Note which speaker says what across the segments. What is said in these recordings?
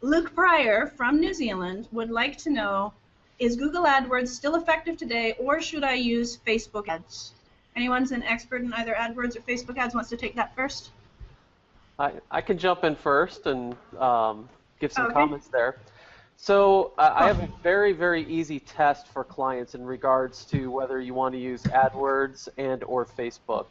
Speaker 1: Luke Pryor from New Zealand would like to know, is Google AdWords still effective today, or should I use Facebook ads? Anyone's an expert in either AdWords or Facebook ads wants to take that first?
Speaker 2: I can jump in first and give some comments there. So I have a very, very easy test for clients in regards to whether you want to use AdWords and or Facebook.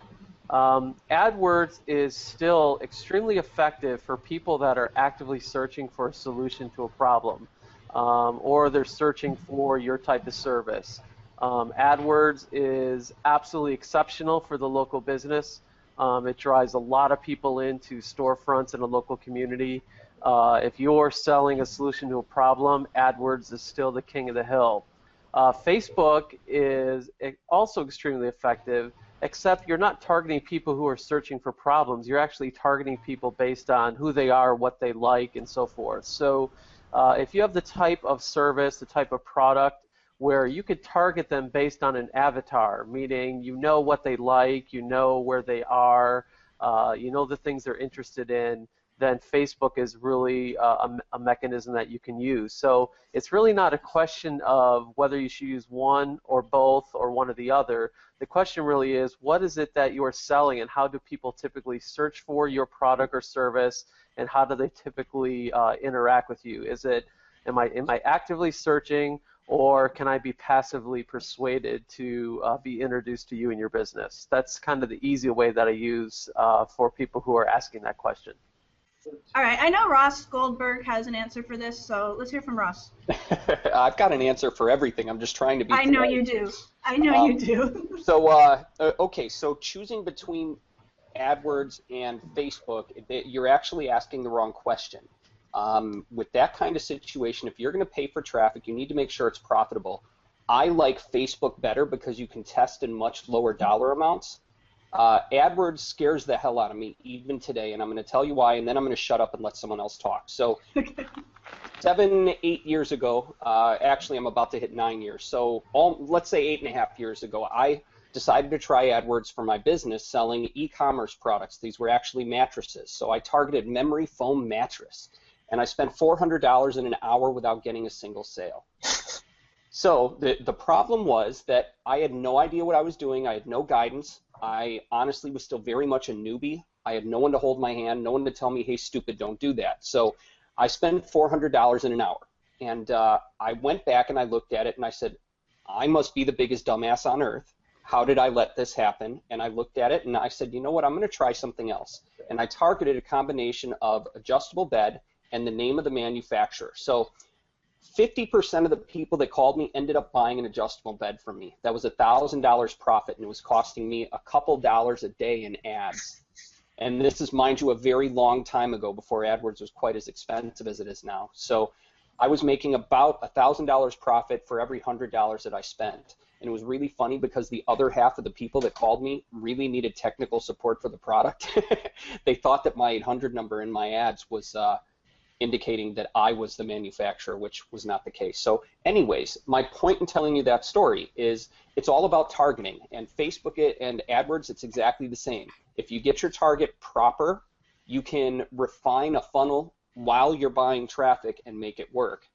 Speaker 2: AdWords is still extremely effective for people that are actively searching for a solution to a problem, or they're searching for your type of service. AdWords is absolutely exceptional for the local business. It drives a lot of people into storefronts in a local community. If you're selling a solution to a problem, AdWords is still the king of the hill. Facebook is also extremely effective, except you're not targeting people who are searching for problems. You're actually targeting people based on who they are, what they like, and so forth. So if you have the type of service, the type of product where you could target them based on an avatar, meaning you know what they like, you know where they are, you know the things they're interested in, then Facebook is really a mechanism that you can use. So it's really not a question of whether you should use one or both or one or the other. The question really is, what is it that you are selling, and how do people typically search for your product or service, and how do they typically interact with you? Is it, am I actively searching, or can I be passively persuaded to be introduced to you and your business? That's kind of the easy way that I use for people who are asking that question.
Speaker 1: All right, I know Ross Goldberg has an answer for this, so let's hear from Ross.
Speaker 3: I've got an answer for everything. I'm just trying to be
Speaker 1: I know you do. I know you do.
Speaker 3: So, okay, so choosing between AdWords and Facebook, you're actually asking the wrong question. With that kind of situation, if you're going to pay for traffic, you need to make sure it's profitable. I like Facebook better because you can test in much lower dollar amounts. AdWords scares the hell out of me even today, and I'm going to tell you why, and then I'm going to shut up and let someone else talk. So 7, 8 years ago, actually I'm about to hit 9 years, so let's say 8.5 years ago, I decided to try AdWords for my business selling e-commerce products. These were actually mattresses, so I targeted memory foam mattress, and I spent $400 in an hour without getting a single sale. So the problem was that I had no idea what I was doing. I had no guidance. I honestly was still very much a newbie. I had no one to hold my hand, no one to tell me, hey, stupid, don't do that. So I spent $400 in an hour. And I went back and I looked at it and I said, I must be the biggest dumbass on earth. How did I let this happen? And I looked at it and I said, you know what, I'm going to try something else. And I targeted a combination of adjustable bed and the name of the manufacturer. So 50% of the people that called me ended up buying an adjustable bed from me. That was $1,000 profit, and it was costing me a couple dollars a day in ads. And this is, mind you, a very long time ago before AdWords was quite as expensive as it is now. So I was making about $1,000 profit for every $100 that I spent. And it was really funny because the other half of the people that called me really needed technical support for the product. They thought that my 800 number in my ads was indicating that I was the manufacturer, which was not the case. So anyways, my point in telling you that story is it's all about targeting, and Facebook and AdWords, it's exactly the same. If you get your target proper, you can refine a funnel while you're buying traffic and make it work.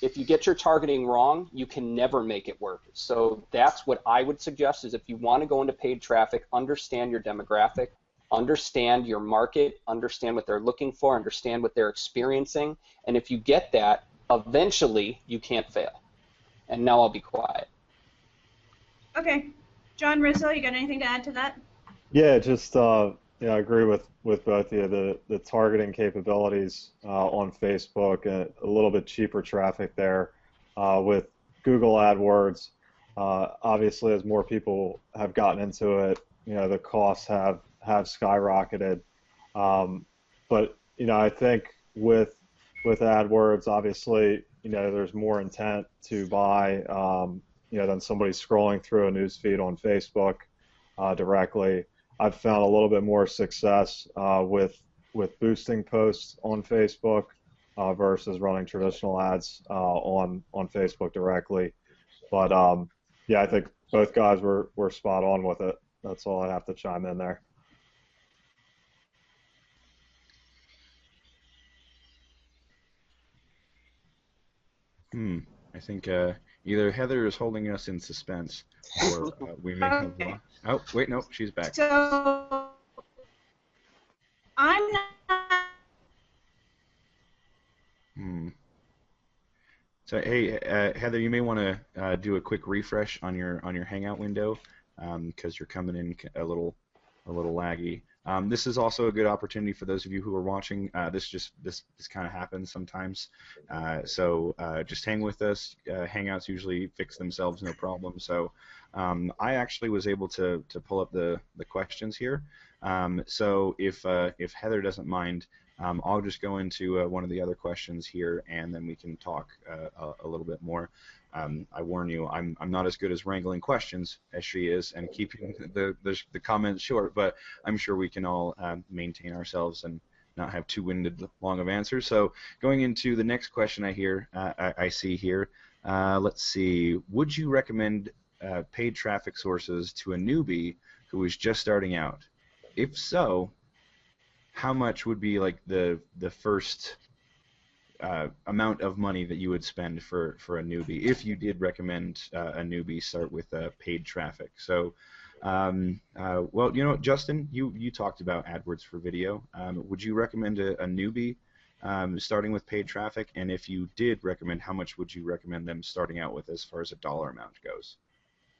Speaker 3: If you get your targeting wrong, you can never make it work. So that's what I would suggest, is if you want to go into paid traffic, understand your demographic, understand your market, understand what they're looking for, understand what they're experiencing, and if you get that, eventually you can't fail. And now I'll be quiet.
Speaker 1: Okay. John, Rizzo, you got anything to add to that?
Speaker 4: Yeah, just I agree with both of you. The targeting capabilities on Facebook and a little bit cheaper traffic there with Google AdWords. Obviously, as more people have gotten into it, the costs have skyrocketed. But I think with AdWords, obviously, there's more intent to buy, than somebody scrolling through a news feed on Facebook directly. I've found a little bit more success with boosting posts on Facebook versus running traditional ads on Facebook directly. But yeah, I think both guys were spot on with it. That's all I have to chime in there.
Speaker 5: I think either Heather is holding us in suspense, or we may have
Speaker 1: Okay.
Speaker 5: lost. Oh, wait, no, she's back.
Speaker 1: So I'm not.
Speaker 5: So hey, Heather, you may want to do a quick refresh on your Hangout window because you're coming in a little laggy. This is also a good opportunity for those of you who are watching. This kind of happens sometimes. So just hang with us. Hangouts usually fix themselves, no problem. So I actually was able to pull up the questions here. So if Heather doesn't mind, I'll just go into one of the other questions here, and then we can talk a little bit more. I warn you, I'm not as good as wrangling questions as she is and keeping the comments short, but I'm sure we can all maintain ourselves and not have too winded long of answers. So going into the next question I see here, let's see, would you recommend paid traffic sources to a newbie who is just starting out? If so, how much would be like the first amount of money that you would spend for a newbie, if you did recommend a newbie start with paid traffic? So, well, you know, Justin, you talked about AdWords for video. Would you recommend a newbie starting with paid traffic? And if you did recommend, how much would you recommend them starting out with as far as a dollar amount goes?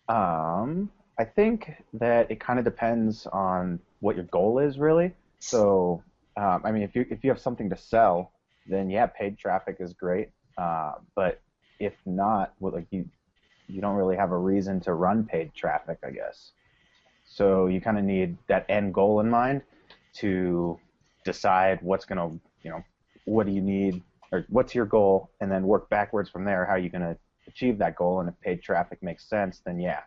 Speaker 6: I think that it kind of depends on what your goal is, really. So, I mean, if you have something to sell, then yeah, paid traffic is great. But if not, well, like you don't really have a reason to run paid traffic, I guess. So you kind of need that end goal in mind to decide what's gonna, you know, what do you need, or what's your goal, and then work backwards from there. How are you gonna achieve that goal? And if paid traffic makes sense, then yeah.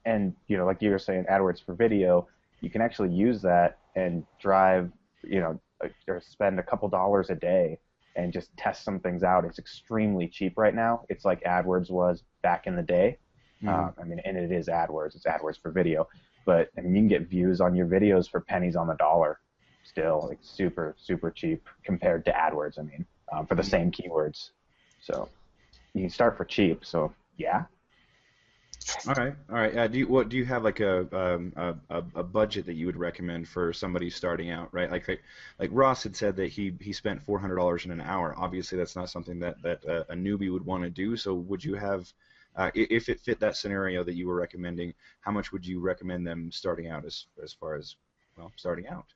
Speaker 6: And you know, like you were saying, AdWords for video, you can actually use that and drive, you know, or spend a couple dollars a day and just test some things out. It's extremely cheap right now. It's like AdWords was back in the day. I mean, and it is AdWords. It's AdWords for video. But I mean, you can get views on your videos for pennies on the dollar still. Like super, super cheap compared to AdWords, I mean, for the same keywords. So you can start for cheap. So yeah.
Speaker 5: All right. Do you have like a budget that you would recommend for somebody starting out, right? Like Ross had said that he spent $400 in an hour. Obviously, that's not something that a newbie would want to do. So would you have, if it fit that scenario that you were recommending, how much would you recommend them starting out as far as, well, starting out?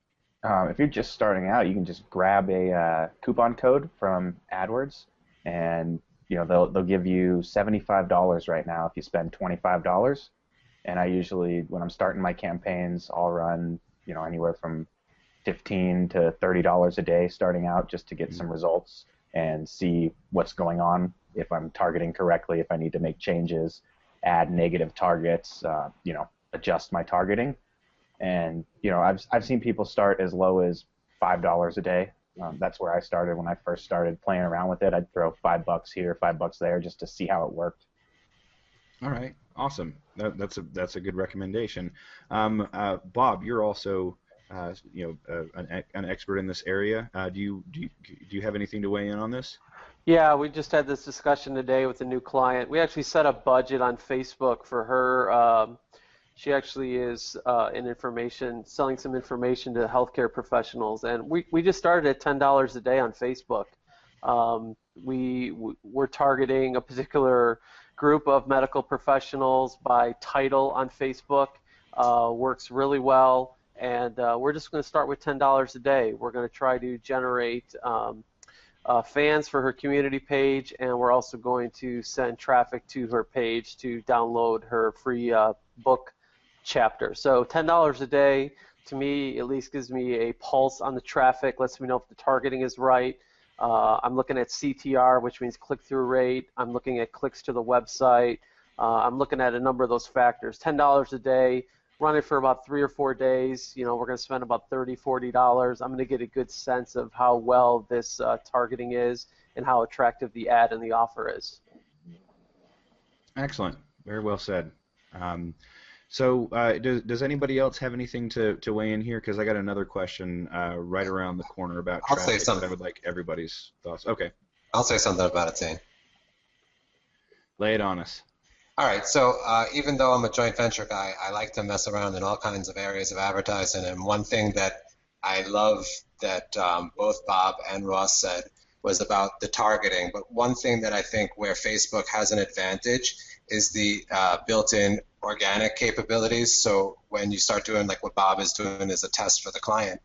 Speaker 6: If you're just starting out, you can just grab a coupon code from AdWords, and you know, they'll give you $75 right now if you spend $25. And I usually, when I'm starting my campaigns, I'll run, you know, anywhere from $15 to $30 a day starting out, just to get some results and see what's going on, if I'm targeting correctly, if I need to make changes, add negative targets, you know, adjust my targeting. And you know, I've seen people start as low as $5 a day. That's where I started when I first started playing around with it. I'd throw $5 here, $5 there, just to see how it worked.
Speaker 5: All right, awesome. That's a good recommendation. Bob, you're also you know, an expert in this area. Do you have anything to weigh in on this?
Speaker 2: Yeah, we just had this discussion today with a new client. We actually set a budget on Facebook for her. She actually is selling some information to healthcare professionals, and we just started at $10 a day on Facebook. We're targeting a particular group of medical professionals by title on Facebook. Works really well, and we're just going to start with $10 a day. We're going to try to generate fans for her community page, and we're also going to send traffic to her page to download her free book chapter. So $10 a day, to me, at least gives me a pulse on the traffic, lets me know if the targeting is right. I'm looking at CTR, which means click-through rate. I'm looking at clicks to the website. I'm looking at a number of those factors. $10 a day, running for about 3 or 4 days. You know, we're going to spend about $30, $40. I'm going to get a good sense of how well this targeting is and how attractive the ad and the offer is.
Speaker 5: Excellent. Very well said. So does anybody else have anything to weigh in here? Because I got another question right around the corner about traffic.
Speaker 7: I'll say something.
Speaker 5: I would like everybody's thoughts. Okay.
Speaker 7: I'll say something about it, Zane.
Speaker 5: Lay it on us.
Speaker 7: All right, so even though I'm a joint venture guy, I like to mess around in all kinds of areas of advertising. And one thing that I love that both Bob and Ross said was about the targeting. But one thing that I think where Facebook has an advantage is the built-in organic capabilities. So when you start doing like what Bob is doing as a test for the client,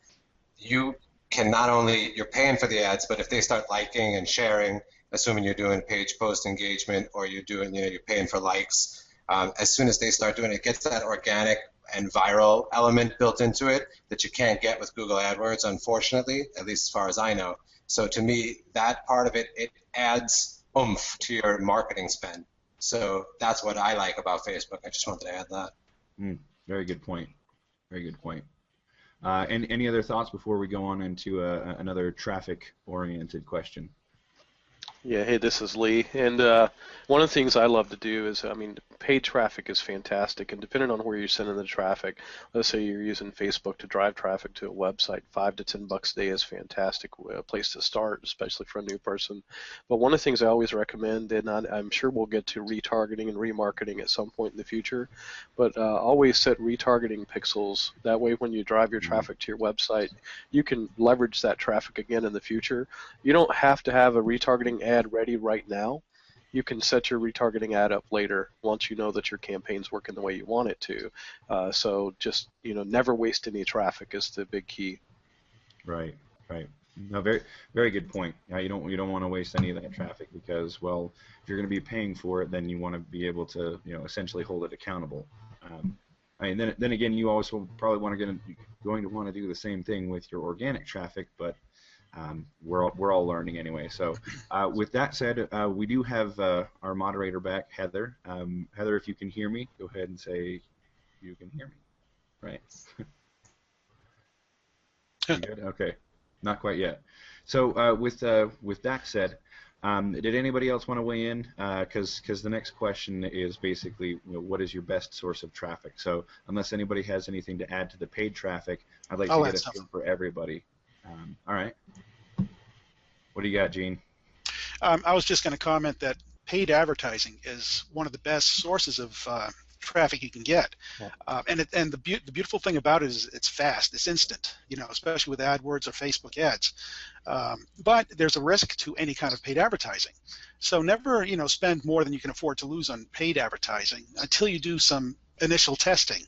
Speaker 7: you can not only, you're paying for the ads, but if they start liking and sharing, assuming you're doing page post engagement or you're doing, you're paying for likes, as soon as they start doing it, it gets that organic and viral element built into it that you can't get with Google AdWords, unfortunately, at least as far as I know. So to me, that part of it, it adds oomph to your marketing spend. So that's what I like about Facebook. I just wanted to add that.
Speaker 5: Very good point. Very good point. And any other thoughts before we go on into another traffic-oriented question?
Speaker 8: Yeah, hey, this is Lee, and one of the things I love to do is, I mean, paid traffic is fantastic, and depending on where you're sending the traffic, let's say you're using Facebook to drive traffic to a website, $5 to $10 a day is a fantastic place to start, especially for a new person. But one of the things I always recommend, and I'm sure we'll get to retargeting and remarketing at some point in the future, but always set retargeting pixels. That way, when you drive your traffic to your website, you can leverage that traffic again in the future. You don't have to have a retargeting ad ready right now. You can set your retargeting ad up later once you know that your campaign's working the way you want it to. So just, never waste any traffic is the big key.
Speaker 5: Right, right. No, very, very good point. You don't want to waste any of that traffic because, well, if you're going to be paying for it, then you want to be able to, essentially hold it accountable. Then again, you also probably going to want to do the same thing with your organic traffic, but we're all learning anyway. So with that said, we do have our moderator back, Heather. Heather, if you can hear me, go ahead and say you can hear me. Right. You good? Okay. Not quite yet. So with that said, did anybody else want to weigh in? Because the next question is basically, what is your best source of traffic? So unless anybody has anything to add to the paid traffic, I'd like to get a feel for everybody. All right. What do you got, Gene?
Speaker 9: I was just going to comment that paid advertising is one of the best sources of traffic you can get, and the beautiful thing about it is it's fast, it's instant, especially with AdWords or Facebook ads. But there's a risk to any kind of paid advertising, so never spend more than you can afford to lose on paid advertising until you do some initial testing.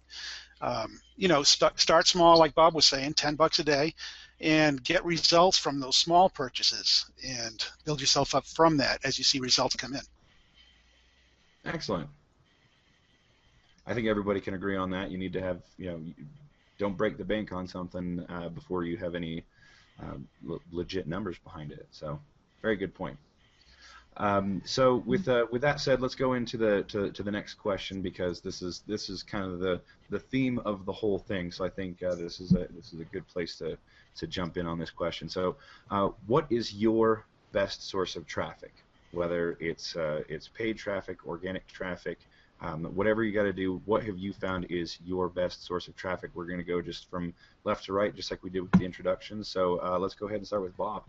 Speaker 9: Start small, like Bob was saying, $10 a day, and get results from those small purchases, and build yourself up from that as you see results come in.
Speaker 5: Excellent. I think everybody can agree on that. You need to have, don't break the bank on something before you have any legit numbers behind it. So, very good point. So with that said, let's go into the next question, because this is kind of the theme of the whole thing. So I think this is a good place to jump in on this question. So what is your best source of traffic? Whether it's paid traffic, organic traffic, whatever you got to do, what have you found is your best source of traffic? We're going to go just from left to right, just like we did with the introduction. So let's go ahead and start with Bob.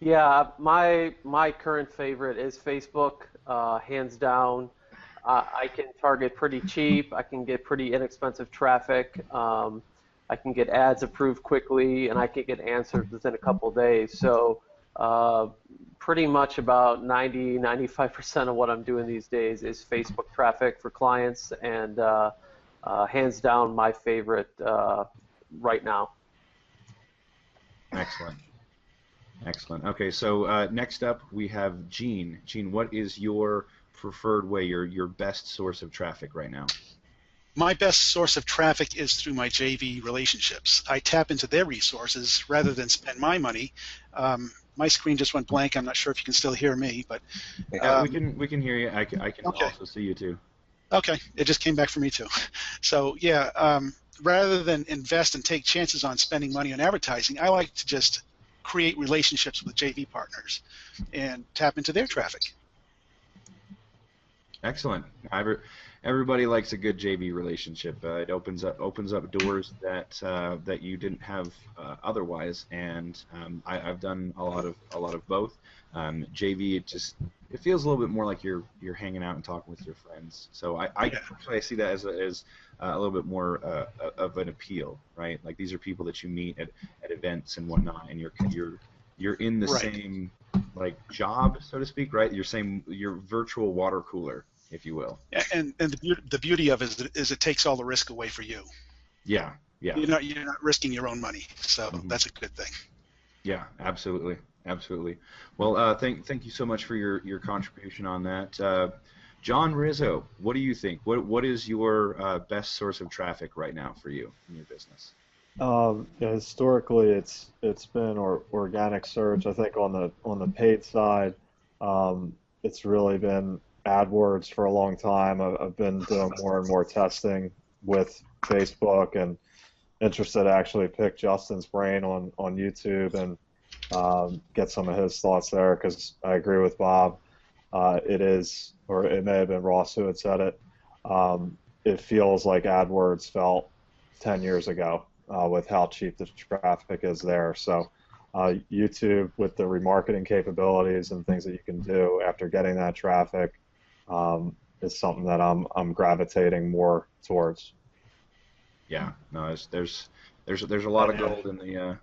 Speaker 2: Yeah, my current favorite is Facebook, hands down. I can target pretty cheap. I can get pretty inexpensive traffic. I can get ads approved quickly, and I can get answers within a couple of days. So pretty much about 90–95% of what I'm doing these days is Facebook traffic for clients, and hands down my favorite right now.
Speaker 5: Excellent. Excellent. Okay, so next up we have Gene. Gene, what is your preferred way, your best source of traffic right now?
Speaker 9: My best source of traffic is through my JV relationships. I tap into their resources rather than spend my money. My screen just went blank. I'm not sure if you can still hear me, but
Speaker 5: we can hear you. I can
Speaker 9: okay.
Speaker 5: Also see you too.
Speaker 9: Okay, it just came back for me too. So yeah, rather than invest and take chances on spending money on advertising, I like to just create relationships with JV partners and tap into their traffic.
Speaker 5: Excellent. Everybody likes a good JV relationship. It opens up doors that you didn't have otherwise, and I've done a lot of both. JV, it feels a little bit more like you're hanging out and talking with your friends. So I see that as a little bit more of an appeal, right? Like these are people that you meet at events and whatnot, and you're in the same like job, so to speak, right? Your virtual water cooler, if you will.
Speaker 9: And the beauty of it is it takes all the risk away for you.
Speaker 5: Yeah.
Speaker 9: You're not risking your own money, so that's a good thing.
Speaker 5: Yeah, absolutely. Well, thank you so much for your contribution on that. John Rizzo, what do you think? What is your best source of traffic right now for you in your business?
Speaker 4: Historically, it's been organic search. I think on the paid side, it's really been AdWords for a long time. I've been doing more and more testing with Facebook, and interested to actually pick Justin's brain on YouTube and get some of his thoughts there, because I agree with Bob. It is, or it may have been Ross who had said it, it feels like AdWords felt 10 years ago with how cheap the traffic is there. So YouTube, with the remarketing capabilities and things that you can do after getting that traffic, is something that I'm gravitating more towards.
Speaker 5: Yeah, no, there's a lot of gold in the.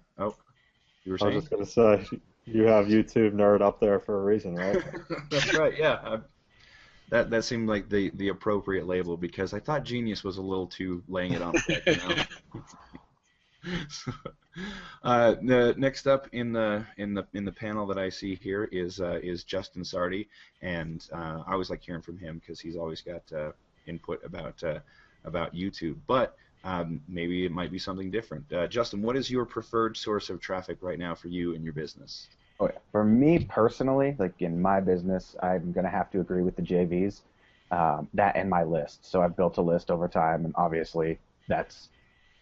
Speaker 5: You were saying?
Speaker 4: I was just going to say, you have YouTube nerd up there for a reason, right?
Speaker 5: That's right. Yeah, that seemed like the appropriate label, because I thought genius was a little too laying it on thick. Next up in the panel that I see here is Justin Sardi, and I always like hearing from him because he's always got input about YouTube, but maybe it might be something different. Justin, what is your preferred source of traffic right now for you and your business?
Speaker 6: Oh, yeah. For me personally, like in my business, I'm going to have to agree with the JVs, that and my list. So I've built a list over time, and obviously that's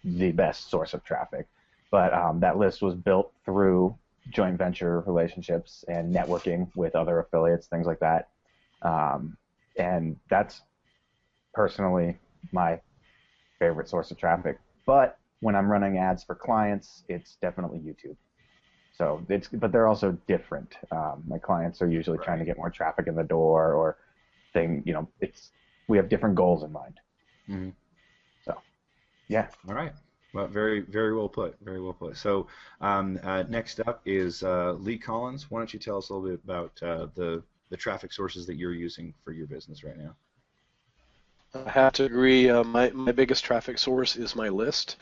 Speaker 6: the best source of traffic. But that list was built through joint venture relationships and networking with other affiliates, things like that. And that's personally my favorite source of traffic. But when I'm running ads for clients, it's definitely YouTube. So but they're also different. My clients are usually trying to get more traffic in the door, or we have different goals in mind.
Speaker 5: Mm-hmm.
Speaker 6: So, yeah.
Speaker 5: All right. Well, very, very well put. Very well put. So, next up is Lee Collins. Why don't you tell us a little bit about the traffic sources that you're using for your business right now?
Speaker 8: I have to agree. My biggest traffic source is my list.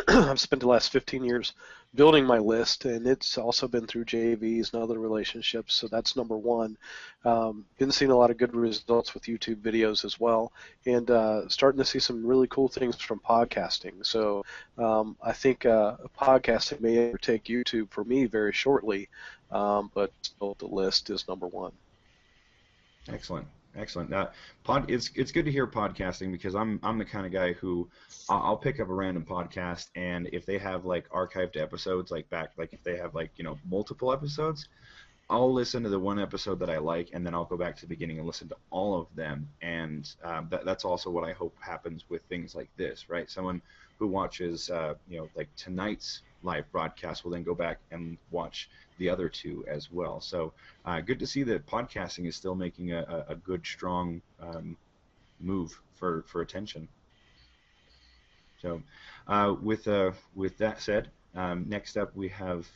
Speaker 8: I've spent the last 15 years building my list, and it's also been through JVs and other relationships, so that's number one. Been seeing a lot of good results with YouTube videos as well, and starting to see some really cool things from podcasting. So I think podcasting may overtake YouTube for me very shortly, but still the list is number one.
Speaker 5: Excellent. Excellent. It's good to hear podcasting, because I'm the kind of guy who I'll pick up a random podcast, and if they have like archived episodes like if they have multiple episodes, I'll listen to the one episode that I like, and then I'll go back to the beginning and listen to all of them. And that's also what I hope happens with things like this, right? Someone who watches like tonight's live broadcast will then go back and watch the other two as well. So good to see that podcasting is still making a good, strong move for attention. So with that said, next up we have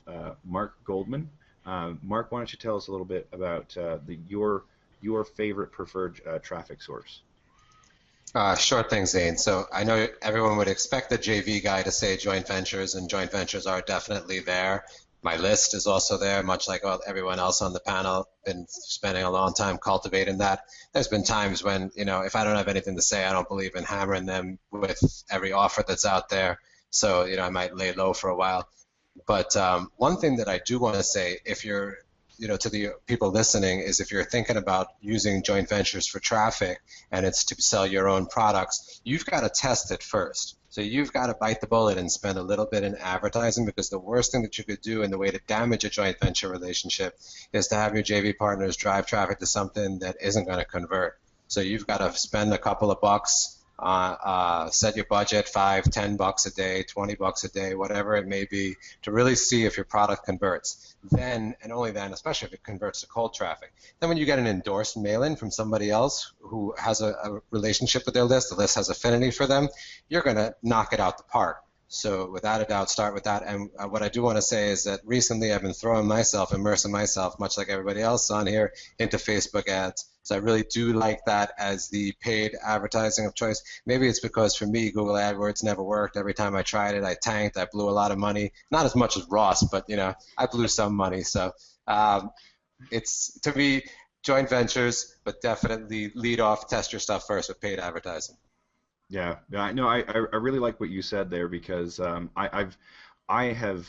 Speaker 5: Marc Goldman. Marc, why don't you tell us a little bit about your favorite preferred traffic source?
Speaker 7: Sure thing, Zane. So I know everyone would expect the JV guy to say joint ventures, and joint ventures are definitely there. My list is also there, much like everyone else on the panel. Been spending a long time cultivating that. There's been times when, if I don't have anything to say, I don't believe in hammering them with every offer that's out there. So, I might lay low for a while. But one thing that I do want to say, if you're, to the people listening, is if you're thinking about using joint ventures for traffic and it's to sell your own products, you've got to test it first. So you've got to bite the bullet and spend a little bit in advertising, because the worst thing that you could do in the way to damage a joint venture relationship is to have your JV partners drive traffic to something that isn't going to convert. So you've got to spend a couple of bucks set your budget $5, $10 a day, $20 a day, whatever it may be, to really see if your product converts. Then, and only then, especially if it converts to cold traffic. Then when you get an endorsed mail-in from somebody else who has a relationship with their list, the list has affinity for them, you're going to knock it out the park. So without a doubt, start with that. And what I do want to say is that recently I've been immersing myself, much like everybody else on here, into Facebook ads. So I really do like that as the paid advertising of choice. Maybe it's because for me, Google AdWords never worked. Every time I tried it, I tanked. I blew a lot of money. Not as much as Ross, but I blew some money. So it's, to me, joint ventures, but definitely lead off, test your stuff first with paid advertising.
Speaker 5: Yeah, no, I really like what you said there, because I have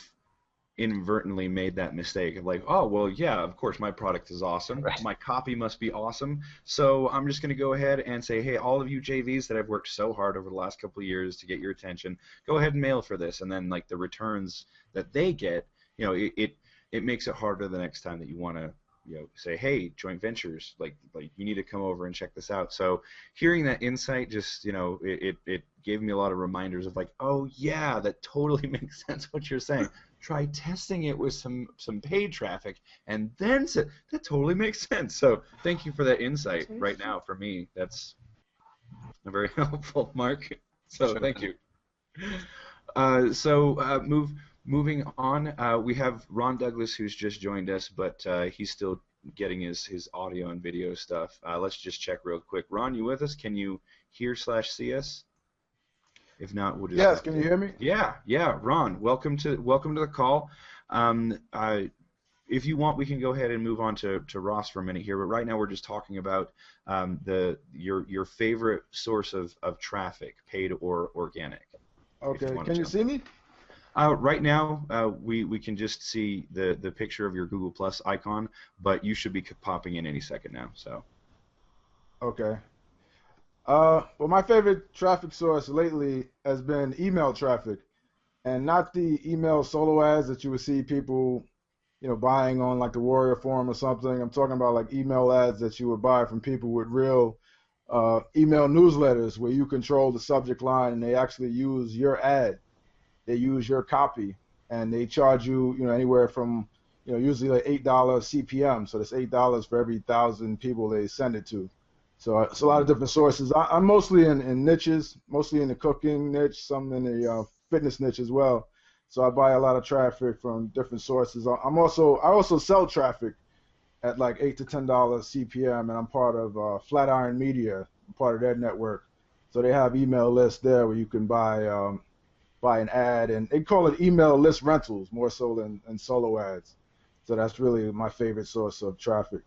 Speaker 5: inadvertently made that mistake of like, oh, well, yeah, of course my product is awesome,
Speaker 7: Right.
Speaker 5: My copy must be awesome, so I'm just going to go ahead and say, hey, all of you JVs that I've worked so hard over the last couple of years to get your attention, go ahead and mail for this, and then like the returns that they get, it makes it harder the next time that you want to say, hey, joint ventures, like you need to come over and check this out. So hearing that insight just, it gave me a lot of reminders of like, oh yeah, that totally makes sense what you're saying. Try testing it with some paid traffic, and then that totally makes sense. So thank you for that insight right now. For me, that's very helpful, Mark. So thank you. Moving on, we have Ron Douglas, who's just joined us, but he's still getting his audio and video stuff. Let's just check real quick. Ron, you with us? Can you hear/see us? If not, we'll just.
Speaker 10: Yes, can you hear me?
Speaker 5: Yeah. Ron, welcome to the call. If you want, we can go ahead and move on to Ross for a minute here. But right now, we're just talking about your favorite source of traffic, paid or organic.
Speaker 10: Okay. Can you see me?
Speaker 5: Right now, we can just see the picture of your Google Plus icon, but you should be popping in any second now. So.
Speaker 10: Okay. Well, my favorite traffic source lately has been email traffic, and not the email solo ads that you would see people, buying on like the Warrior Forum or something. I'm talking about like email ads that you would buy from people with real email newsletters where you control the subject line and they actually use your ad. They use your copy, and they charge you, anywhere from, usually like $8 CPM. So that's $8 for every 1,000 people they send it to. So it's a lot of different sources. I'm mostly in niches, mostly in the cooking niche, some in the fitness niche as well. So I buy a lot of traffic from different sources. I also sell traffic at like $8 to $10 CPM, and I'm part of Flatiron Media. I'm part of their network. So they have email lists there where you can buy an ad, and they call it email list rentals more so than solo ads. So that's really my favorite source of traffic.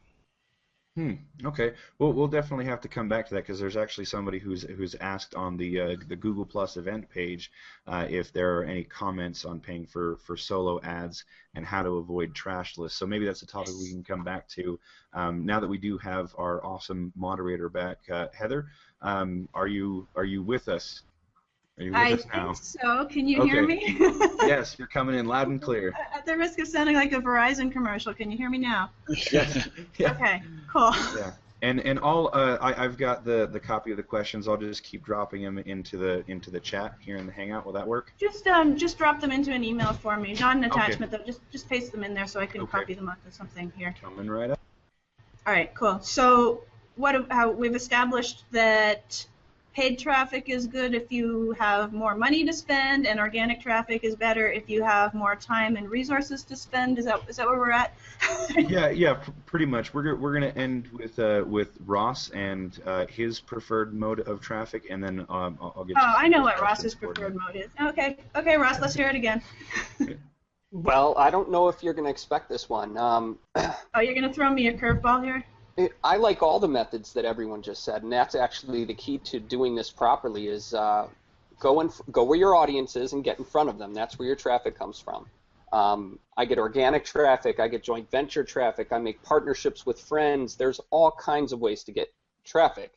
Speaker 5: Okay. Well, we'll definitely have to come back to that, because there's actually somebody who's asked on the Google Plus event page if there are any comments on paying for solo ads and how to avoid trash lists. So maybe that's a topic we can come back to now that we do have our awesome moderator back. Heather, are you with us? Are you with us now?
Speaker 1: I think so. Can you hear me?
Speaker 5: Yes, you're coming in loud and clear.
Speaker 1: At the risk of sounding like a Verizon commercial, can you hear me now?
Speaker 5: Yes. Yeah.
Speaker 1: Okay, cool.
Speaker 5: Yeah. And all I've got the copy of the questions. I'll just keep dropping them into the chat here in the Hangout. Will that work?
Speaker 1: Just drop them into an email for me. Not an attachment though. Just paste them in there so I can copy them onto something here.
Speaker 5: Coming right up.
Speaker 1: All right, cool. So how we've established that paid traffic is good if you have more money to spend, and organic traffic is better if you have more time and resources to spend. Is that where we're at?
Speaker 5: Yeah, pretty much. We're gonna end with Ross and his preferred mode of traffic, and then I'll get.
Speaker 1: Oh, I know what Ross's preferred mode is. Okay, Ross, let's hear it again.
Speaker 3: Well, I don't know if you're going to expect this one.
Speaker 1: Oh, you're going to throw me a curveball here?
Speaker 3: I like all the methods that everyone just said, and that's actually the key to doing this properly is go where your audience is and get in front of them. That's where your traffic comes from. I get organic traffic. I get joint venture traffic. I make partnerships with friends. There's all kinds of ways to get traffic.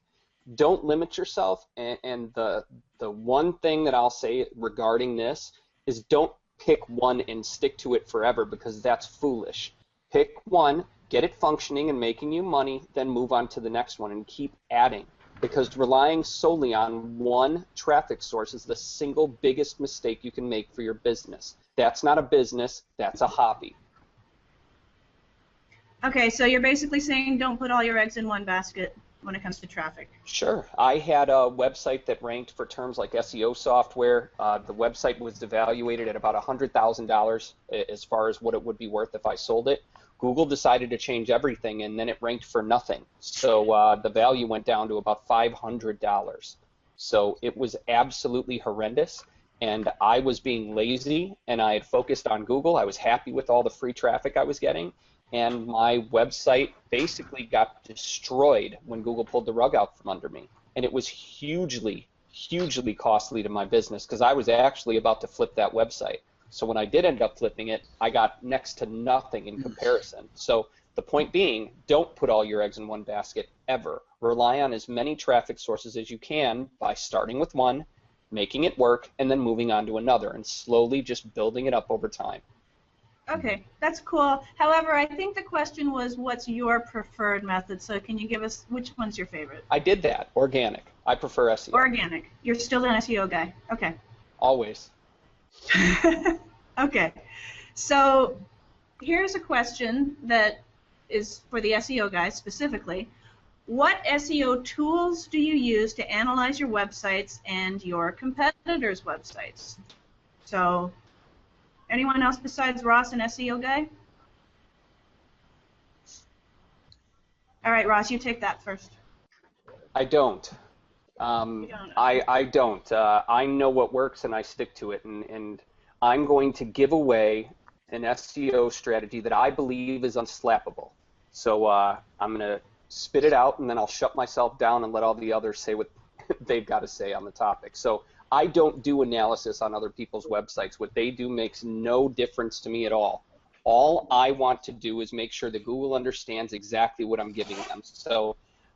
Speaker 3: Don't limit yourself, and the one thing that I'll say regarding this is don't pick one and stick to it forever, because that's foolish. Pick one, get it functioning and making you money, then move on to the next one and keep adding. because relying solely on one traffic source is the single biggest mistake you can make for your business. That's not a business, that's a hobby.
Speaker 1: Okay, so you're basically saying don't put all your eggs in one basket when it comes to traffic.
Speaker 3: Sure. I had a website that ranked for terms like SEO software. The website was evaluated at about $100,000 as far as what it would be worth if I sold it. Google decided to change everything, and then it ranked for nothing. So the value went down to about $500. So it was absolutely horrendous, and I was being lazy, and I had focused on Google. I was happy with all the free traffic I was getting, and my website basically got destroyed when Google pulled the rug out from under me. And it was hugely, hugely costly to my business because I was actually about to flip that website. So when I did end up flipping it, I got next to nothing in comparison. So the point being, don't put all your eggs in one basket ever. Rely on as many traffic sources as you can by starting with one, making it work, and then moving on to another, and slowly just building it up over time.
Speaker 1: Okay, that's cool. However, I think the question was, what's your preferred method? So can you give us, which one's your favorite?
Speaker 3: I did that. Organic. I prefer SEO.
Speaker 1: Organic. You're still an SEO guy. Okay.
Speaker 3: Always.
Speaker 1: Okay. So here's a question that is for the SEO guys specifically. What SEO tools do you use to analyze your websites and your competitors' websites? So anyone else besides Ross, an SEO guy? All right, Ross, you take that first.
Speaker 3: I don't. I don't. I know what works and I stick to it, and I'm going to give away an SEO strategy that I believe is unslappable. So I'm going to spit it out, and then I'll shut myself down and let all the others say what they've got to say on the topic. So I don't do analysis on other people's websites. What they do makes no difference to me at all. All I want to do is make sure that Google understands exactly what I'm giving them. So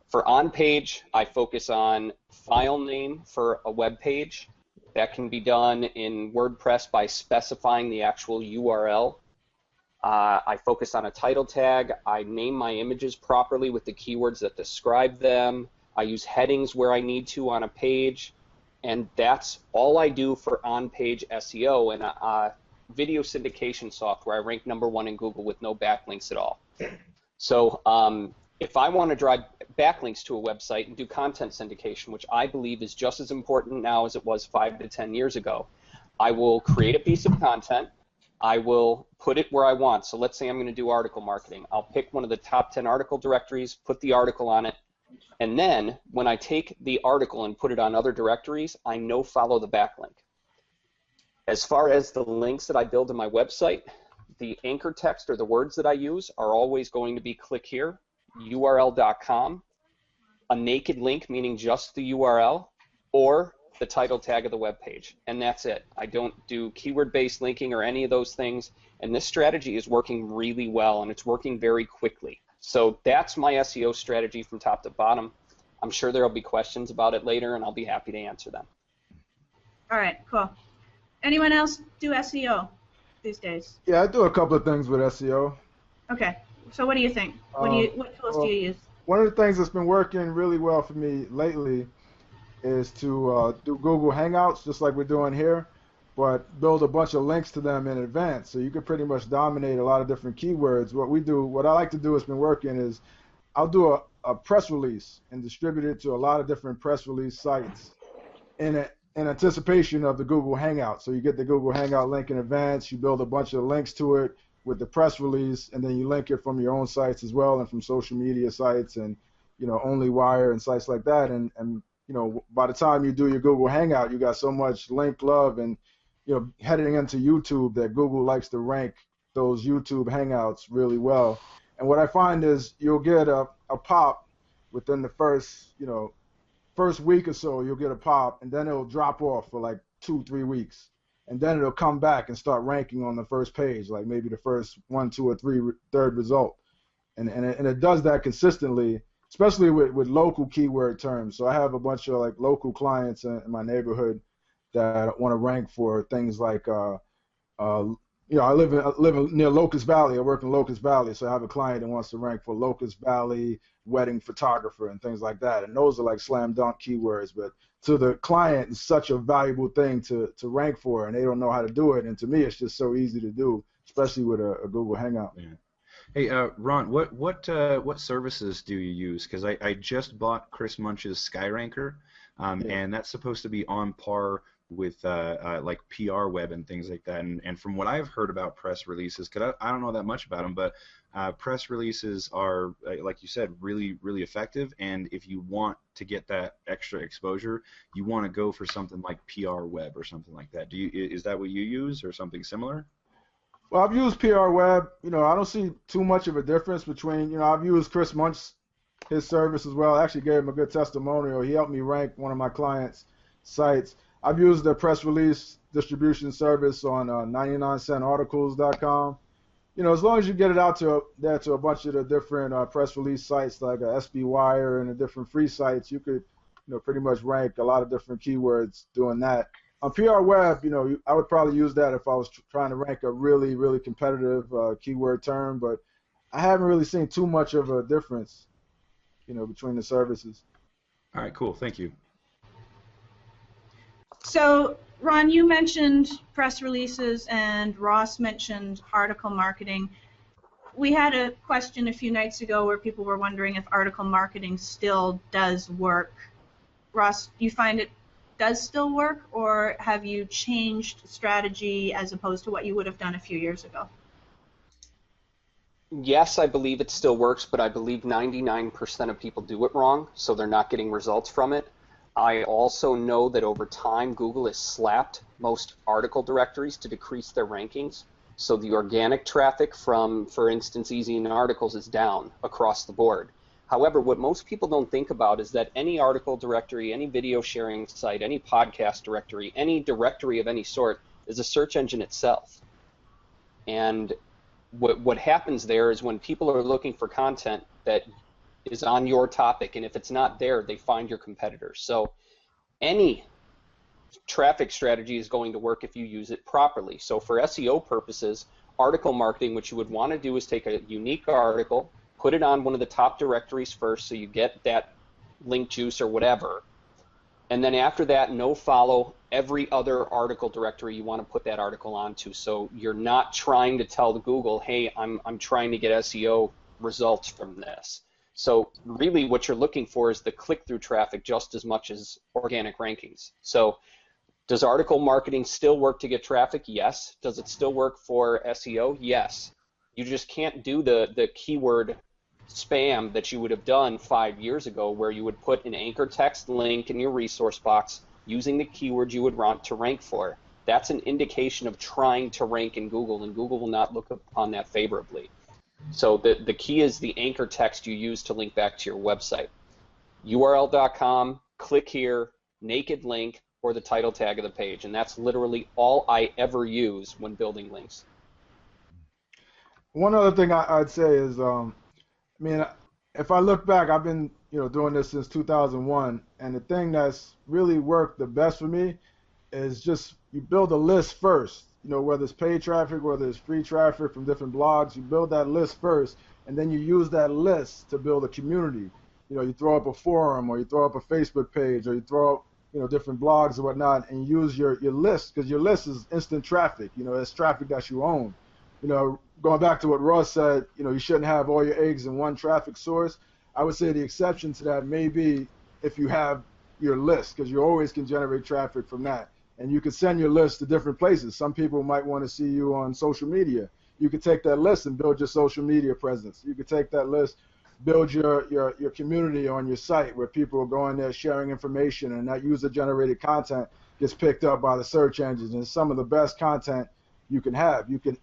Speaker 3: for on-page, I focus on file name for a web page. That can be done in WordPress by specifying the actual URL. I focus on a title tag. I name my images properly with the keywords that describe them. I use headings where I need to on a page. And that's all I do for on-page SEO and video syndication software. I rank #1 in Google with no backlinks at all. So if I want to drive backlinks to a website and do content syndication, which I believe is just as important now as it was 5 to 10 years ago, I will create a piece of content. I will put it where I want. So let's say I'm going to do article marketing. I'll pick one of the top 10 article directories, put the article on it, and then when I take the article and put it on other directories, I follow the backlink. As far as the links that I build in my website, the anchor text or the words that I use are always going to be click here, url.com, a naked link meaning just the URL, or the title tag of the web page, and that's it. I don't do keyword-based linking or any of those things, and this strategy is working really well, and it's working very quickly. So that's my SEO strategy from top to bottom. I'm sure there will be questions about it later, and I'll be happy to answer them.
Speaker 1: All right, cool. Anyone else do SEO these days?
Speaker 10: Yeah, I do a couple of things with SEO.
Speaker 1: Okay, so what do you think? What tools do you use?
Speaker 10: One of the things that's been working really well for me lately is to do Google Hangouts, just like we're doing here, but build a bunch of links to them in advance. So you can pretty much dominate a lot of different keywords. What I like to do has been working is I'll do a press release and distribute it to a lot of different press release sites in anticipation of the Google Hangout. So you get the Google Hangout link in advance, you build a bunch of links to it with the press release, and then you link it from your own sites as well and from social media sites and, OnlyWire and sites like that. And by the time you do your Google Hangout, you got so much link love and, heading into YouTube that Google likes to rank those YouTube Hangouts really well. And what I find is you'll get a pop within the first week or so. You'll get a pop, and then it'll drop off for like 2-3 weeks, and then it'll come back and start ranking on the first page, like maybe the first 1, 2, or 3 third result. And it does that consistently, especially with local keyword terms. So I have a bunch of like local clients in my neighborhood that want to rank for things like I live near Locust Valley. I work in Locust Valley, so I have a client that wants to rank for Locust Valley wedding photographer and things like that. And those are like slam dunk keywords, but to the client, it's such a valuable thing to rank for, and they don't know how to do it. And to me, it's just so easy to do, especially with a Google Hangout.
Speaker 5: Yeah. Hey, Ron, what services do you use? Because I just bought Chris Munch's SkyRanker, and that's supposed to be on par with like PR web and things like that. And from what I've heard about press releases, because I don't know that much about them, but press releases are, like you said, really, really effective. And if you want to get that extra exposure, you want to go for something like PR web or something like that. Is that what you use or something similar?
Speaker 10: Well, I've used PR Web. I don't see too much of a difference between, I've used Chris Munch, his service as well. I actually gave him a good testimonial. He helped me rank one of my clients' sites. I've used the press release distribution service on 99centarticles.com. As long as you get it out to a bunch of the different press release sites like SB Wire and the different free sites, you could, pretty much rank a lot of different keywords doing that. On PR Web, I would probably use that if I was trying to rank a really, really competitive keyword term, but I haven't really seen too much of a difference, between the services.
Speaker 5: All right, cool. Thank you.
Speaker 1: So, Ron, you mentioned press releases, and Ross mentioned article marketing. We had a question a few nights ago where people were wondering if article marketing still does work. Ross, do you find it does still work, or have you changed strategy as opposed to what you would have done a few years ago?
Speaker 3: Yes, I believe it still works, but I believe 99% of people do it wrong, so they're not getting results from it. I also know that over time, Google has slapped most article directories to decrease their rankings. So the organic traffic from, for instance, Easy in Articles is down across the board. However, what most people don't think about is that any article directory, any video sharing site, any podcast directory, any directory of any sort is a search engine itself. And what happens there is when people are looking for content that is on your topic, and if it's not there, they find your competitors. So any traffic strategy is going to work if you use it properly. So for SEO purposes, article marketing, what you would want to do is take a unique article, put it on one of the top directories first so you get that link juice or whatever, and then after that, follow every other article directory you want to put that article onto. So you're not trying to tell the Google, hey, I'm trying to get SEO results from this. So really what you're looking for is the click-through traffic just as much as organic rankings. So does article marketing still work to get traffic? Yes. Does it still work for SEO? Yes. You just can't do the keyword spam that you would have done 5 years ago, where you would put an anchor text link in your resource box using the keyword you would want to rank for. That's an indication of trying to rank in Google, and Google will not look upon that favorably. So the key is the anchor text you use to link back to your website. URL.com, click here, naked link, or the title tag of the page, and that's literally all I ever use when building links.
Speaker 10: One other thing I'd say is, if I look back, I've been doing this since 2001, and the thing that's really worked the best for me is just you build a list first. Whether it's paid traffic, whether it's free traffic from different blogs, you build that list first, and then you use that list to build a community. You throw up a forum, or you throw up a Facebook page, or you throw up different blogs or whatnot, and use your list, because your list is instant traffic. It's traffic that you own. Going back to what Ross said, you shouldn't have all your eggs in one traffic source. I would say the exception to that may be if you have your list, because you always can generate traffic from that. And you can send your list to different places. Some people might want to see you on social media. You could take that list and build your social media presence. You could take that list, build your community on your site where people are going there sharing information, and that user-generated content gets picked up by the search engines. And it's some of the best content you can have. You can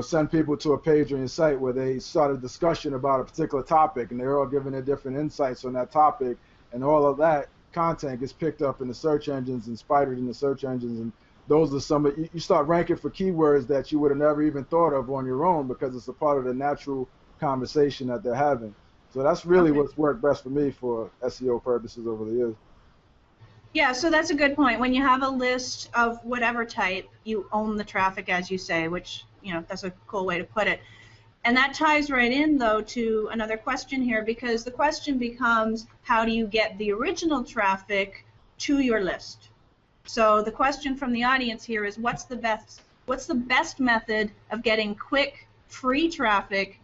Speaker 10: send people to a page on your site where they start a discussion about a particular topic, and they're all giving their different insights on that topic, and all of that content gets picked up in the search engines and spidered in the search engines, and those are some of you start ranking for keywords that you would have never even thought of on your own, because it's a part of the natural conversation that they're having. So that's really what's worked best for me for SEO purposes over the years.
Speaker 1: Yeah, so that's a good point. When you have a list of whatever type, you own the traffic, as you say, which that's a cool way to put it. And that ties right in, though, to another question here, because the question becomes, how do you get the original traffic to your list? So the question from the audience here is, what's the best method of getting quick, free traffic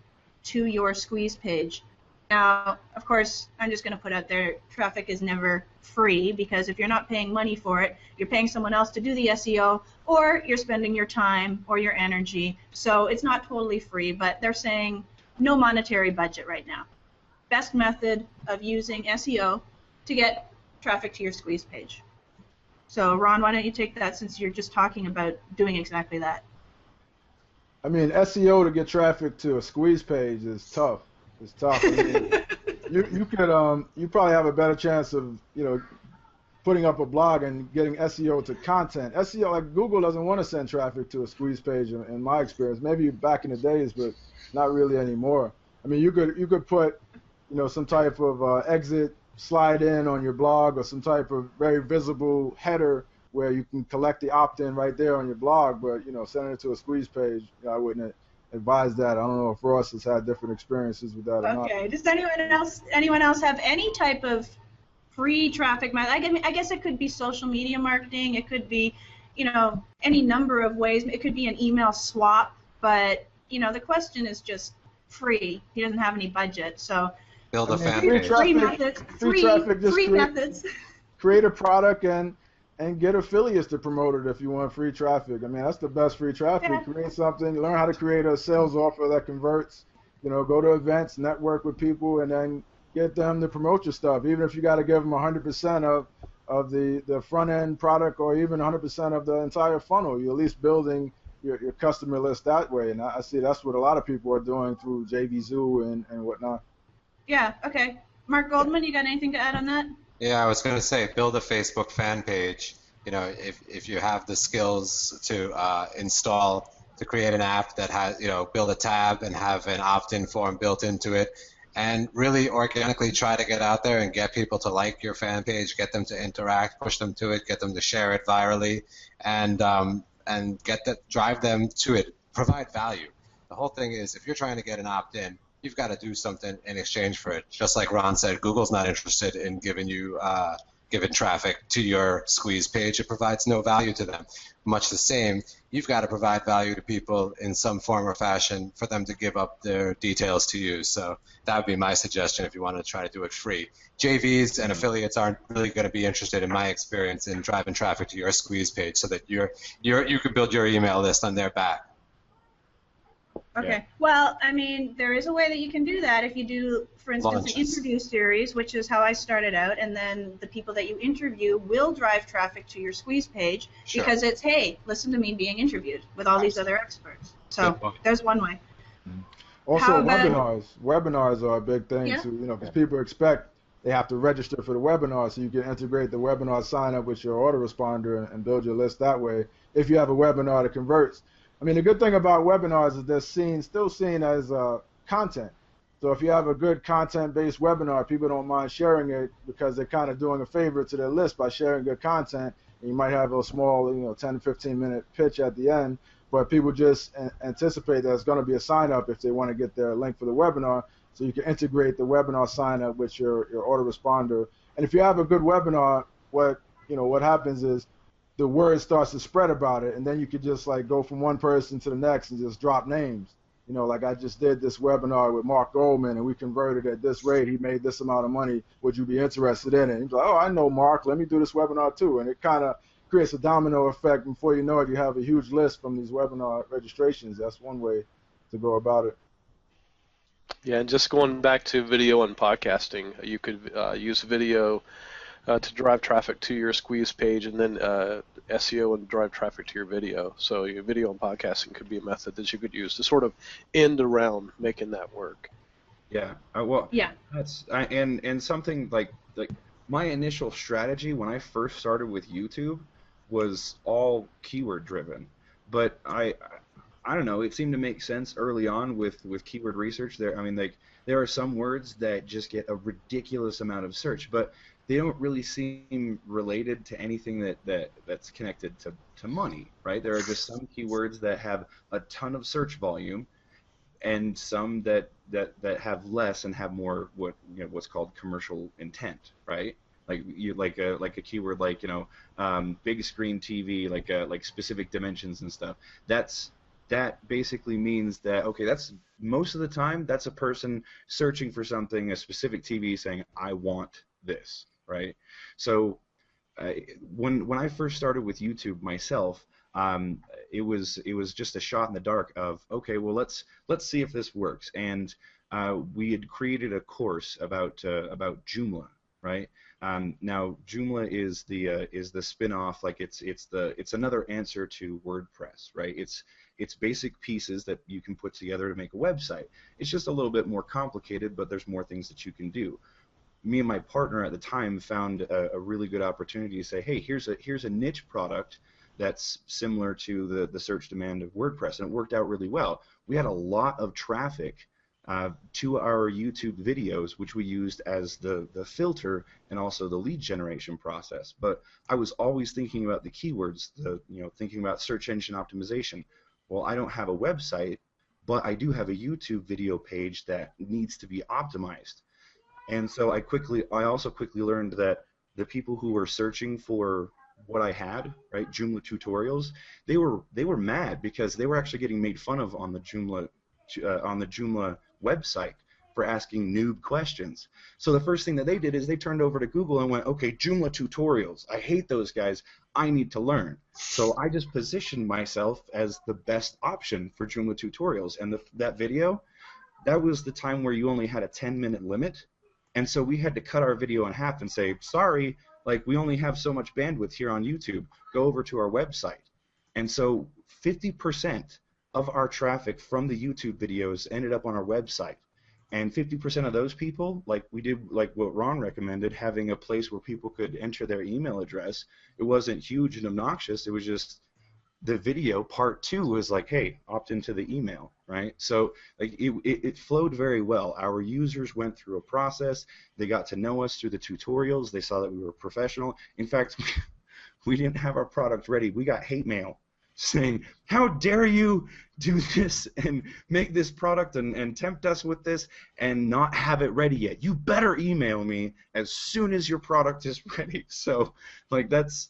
Speaker 1: to your squeeze page? Now, of course, I'm just going to put out there, traffic is never free, because if you're not paying money for it, you're paying someone else to do the SEO, or you're spending your time or your energy. So it's not totally free, but they're saying no monetary budget right now. Best method of using SEO to get traffic to your squeeze page. So Ron, why don't you take that, since you're just talking about doing exactly that?
Speaker 10: I mean, SEO to get traffic to a squeeze page is tough. It's tough. I mean, you probably have a better chance of putting up a blog and getting SEO to content. SEO, like Google doesn't want to send traffic to a squeeze page in my experience. Maybe back in the days, but not really anymore. I mean, you could put some type of exit slide in on your blog, or some type of very visible header where you can collect the opt-in right there on your blog. But sending it to a squeeze page, I wouldn't advise that. I don't know if Ross has had different experiences with that or not.
Speaker 1: Okay. Does anyone else have any type of free traffic method? I guess it could be social media marketing. It could be, any number of ways. It could be an email swap. But the question is just free. He doesn't have any budget, so.
Speaker 7: Build a fan
Speaker 10: free
Speaker 7: page.
Speaker 1: Free methods. Free methods.
Speaker 10: Create a product and get affiliates to promote it if you want free traffic. I mean, that's the best free traffic.
Speaker 1: Yeah.
Speaker 10: Create something, learn how to create a sales offer that converts, go to events, network with people, and then get them to promote your stuff. Even if you got to give them 100% of the front-end product, or even 100% of the entire funnel, you're at least building your customer list that way. And I see that's what a lot of people are doing through JVZoo and whatnot.
Speaker 1: Yeah, okay. Marc Goldman, you got anything to add on that?
Speaker 7: Yeah, I was going to say, build a Facebook fan page. If you have the skills to create an app that has, build a tab and have an opt-in form built into it, and really organically try to get out there and get people to like your fan page, get them to interact, push them to it, get them to share it virally, and drive them to it, provide value. The whole thing is, if you're trying to get an opt-in, you've got to do something in exchange for it. Just like Ron said, Google's not interested in giving traffic to your squeeze page. It provides no value to them. Much the same, you've got to provide value to people in some form or fashion for them to give up their details to you. So that would be my suggestion if you want to try to do it free. JVs and affiliates aren't really going to be interested, in my experience, in driving traffic to your squeeze page so that you can build your email list on their back.
Speaker 1: Okay.
Speaker 5: Yeah.
Speaker 1: Well, I mean, there is a way that you can do that if you do, for instance, an
Speaker 7: Launches.
Speaker 1: interview series, which is how I started out, and then the people that you interview will drive traffic to your squeeze page
Speaker 7: Sure.
Speaker 1: because it's, hey, listen to me being interviewed with all these other experts. So
Speaker 7: Good point.
Speaker 1: there's one way.
Speaker 10: Also,
Speaker 1: How about-
Speaker 10: webinars. Webinars are a big thing
Speaker 1: Yeah.
Speaker 10: too. Because people expect they have to register for the webinar, so you can integrate the webinar sign up with your autoresponder and build your list that way. If you have a webinar that converts. I mean, the good thing about webinars is they're still seen as content. So if you have a good content-based webinar, people don't mind sharing it because they're kind of doing a favor to their list by sharing good content. And you might have a small, 10 to 15-minute pitch at the end, but people just anticipate that it's going to be a sign-up if they want to get their link for the webinar. So you can integrate the webinar sign-up with your autoresponder. And if you have a good webinar, what happens is the word starts to spread about it, and then you could just go from one person to the next and just drop names. Like I just did this webinar with Marc Goldman, and we converted at this rate. He made this amount of money. Would you be interested in it? And he's like, oh, I know Marc. Let me do this webinar too. And it kind of creates a domino effect. Before you know it, you have a huge list from these webinar registrations. That's one way to go about it.
Speaker 8: Yeah, and just going back to video and podcasting, you could use video to drive traffic to your squeeze page, and then SEO and drive traffic to your video. So your video and podcasting could be a method that you could use to sort of end around making that work.
Speaker 5: Yeah.
Speaker 1: Yeah.
Speaker 5: And something like my initial strategy when I first started with YouTube was all keyword driven, but I don't know. It seemed to make sense early on with keyword research. There are some words that just get a ridiculous amount of search, but they don't really seem related to anything that's connected to money, right? There are just some keywords that have a ton of search volume, and some that have less and have more what's called commercial intent, right? Like a keyword like big screen TV, like specific dimensions and stuff. That basically means that, okay, that's most of the time that's a person searching for something, a specific TV, saying I want this, right? So when I first started with YouTube myself, it was just a shot in the dark of, okay, well let's see if this works, and we had created a course about Joomla, right? Now Joomla is the spin-off, like it's another answer to WordPress, right? It's basic pieces that you can put together to make a website. It's just a little bit more complicated, but there's more things that you can do. Me and my partner at the time found a really good opportunity to say, hey, here's a niche product that's similar to the search demand of WordPress, and it worked out really well. We had a lot of traffic to our YouTube videos, which we used as the filter and also the lead generation process. But I was always thinking about the keywords, thinking about search engine optimization. Well, I don't have a website, but I do have a YouTube video page that needs to be optimized. And so I also quickly learned that the people who were searching for what I had, right, Joomla tutorials, they were mad because they were actually getting made fun of on the Joomla website for asking noob questions. So the first thing that they did is they turned over to Google and went, okay, Joomla tutorials, I hate those guys, I need to learn. So I just positioned myself as the best option for Joomla tutorials, and that video, that was the time where you only had a 10-minute limit, and so we had to cut our video in half and say, sorry, like we only have so much bandwidth here on YouTube, go over to our website. And so 50% of our traffic from the YouTube videos ended up on our website. And 50% of those people, like we did, like what Ron recommended, having a place where people could enter their email address. It wasn't huge and obnoxious. It was just the video part 2 was like, hey, opt into the email, right? So like it flowed very well. Our users went through a process. They got to know us through the tutorials. They saw that we were professional. In fact, we didn't have our product ready. We got hate mail saying, how dare you do this and make this product and tempt us with this and not have it ready yet. You better email me as soon as your product is ready. So like that's,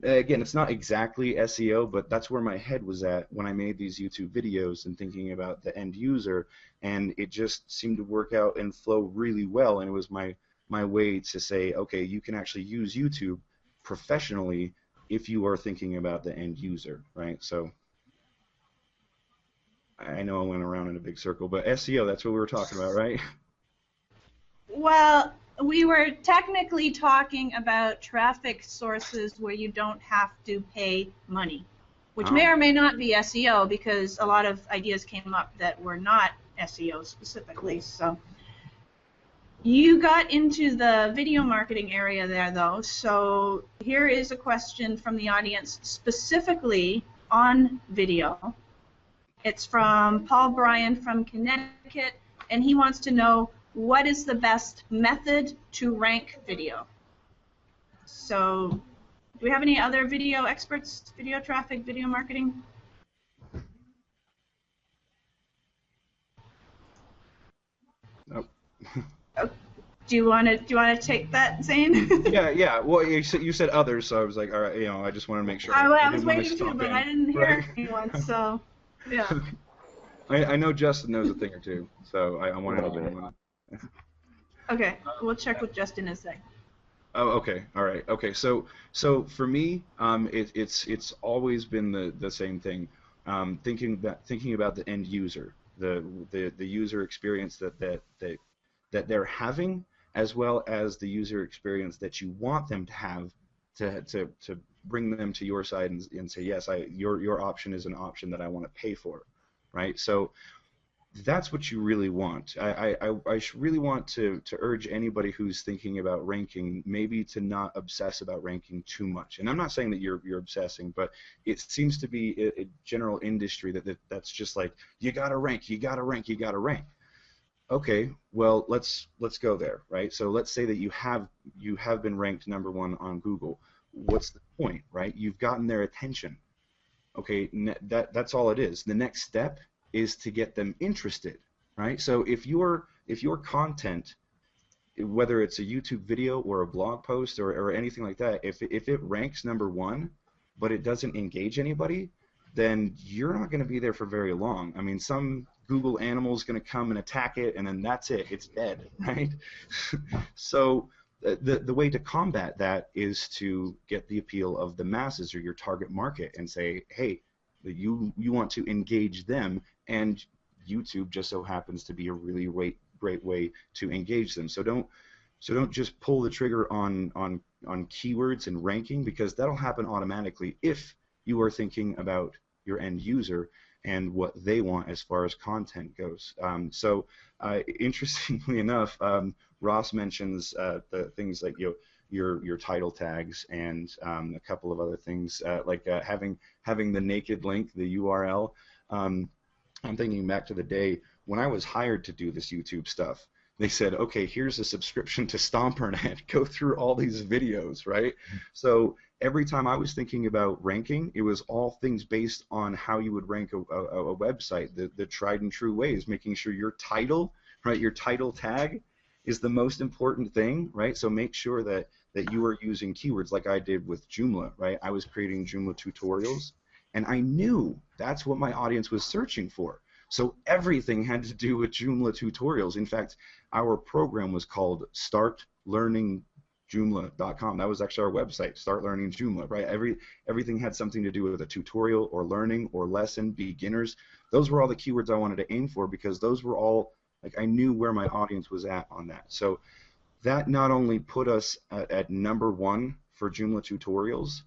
Speaker 5: again, it's not exactly SEO, but that's where my head was at when I made these YouTube videos and thinking about the end user, and it just seemed to work out and flow really well, and it was my way to say, okay, you can actually use YouTube professionally if you are thinking about the end user, right? So I know I went around in a big circle, but SEO, that's what we were talking about, right?
Speaker 1: Well, we were technically talking about traffic sources where you don't have to pay money, which may or may not be SEO, because a lot of ideas came up that were not SEO specifically. Cool. So you got into the video marketing area there, though. So here is a question from the audience specifically on video. It's from Paul Bryan from Connecticut, and he wants to know, what is the best method to rank video? So, do we have any other video experts, video traffic, video marketing?
Speaker 5: Nope.
Speaker 1: Oh, do you want to take that, Zane?
Speaker 5: Yeah. Well, you said others, so I was like, all right, I just wanted to make sure.
Speaker 1: I was waiting too, but I didn't hear anyone, so yeah.
Speaker 5: I know Justin knows a thing or two, so I wanted to let him know.
Speaker 1: Okay, we'll check with Justin in a sec.
Speaker 5: Oh, okay, all right, okay. So for me, it's always been the same thing. Thinking about the end user, the user experience that they're having, as well as the user experience that you want them to have, to bring them to your side and say, yes, your option is an option that I want to pay for, right? So that's what you really want. I really want to urge anybody who's thinking about ranking maybe to not obsess about ranking too much. And I'm not saying that you're obsessing, but it seems to be a general industry that's just like, you gotta rank, you gotta rank, you gotta rank. Okay, well let's go there, right? So let's say that you have been ranked #1 on Google. What's the point, right? You've gotten their attention. Okay, that's all it is. The next step is to get them interested, right? So if your content, whether it's a YouTube video or a blog post or anything like that, if it ranks #1, but it doesn't engage anybody, then you're not going to be there for very long. I mean, some Google animal is going to come and attack it, and then that's it. It's dead, right? So the way to combat that is to get the appeal of the masses or your target market and say, hey, you want to engage them, and YouTube just so happens to be a really great way to engage them. So don't just pull the trigger on keywords and ranking, because that'll happen automatically if you are thinking about your end user and what they want as far as content goes. So interestingly enough, Ross mentions the things like your title tags and a couple of other things like having the naked link, the URL. I'm thinking back to the day when I was hired to do this YouTube stuff. They said, okay, here's a subscription to Stompernet. Go through all these videos, right? So every time I was thinking about ranking, it was all things based on how you would rank a website, the tried and true ways, making sure your title, right, your title tag is the most important thing, right? So make sure that you are using keywords like I did with Joomla, right? I was creating Joomla tutorials, and I knew that's what my audience was searching for. So everything had to do with Joomla tutorials. In fact, our program was called StartLearningJoomla.com. That was actually our website, Start Learning Joomla, right? Everything had something to do with a tutorial or learning or lesson, beginners. Those were all the keywords I wanted to aim for, because those were all, like, I knew where my audience was at on that. So that not only put us at #1 for Joomla tutorials,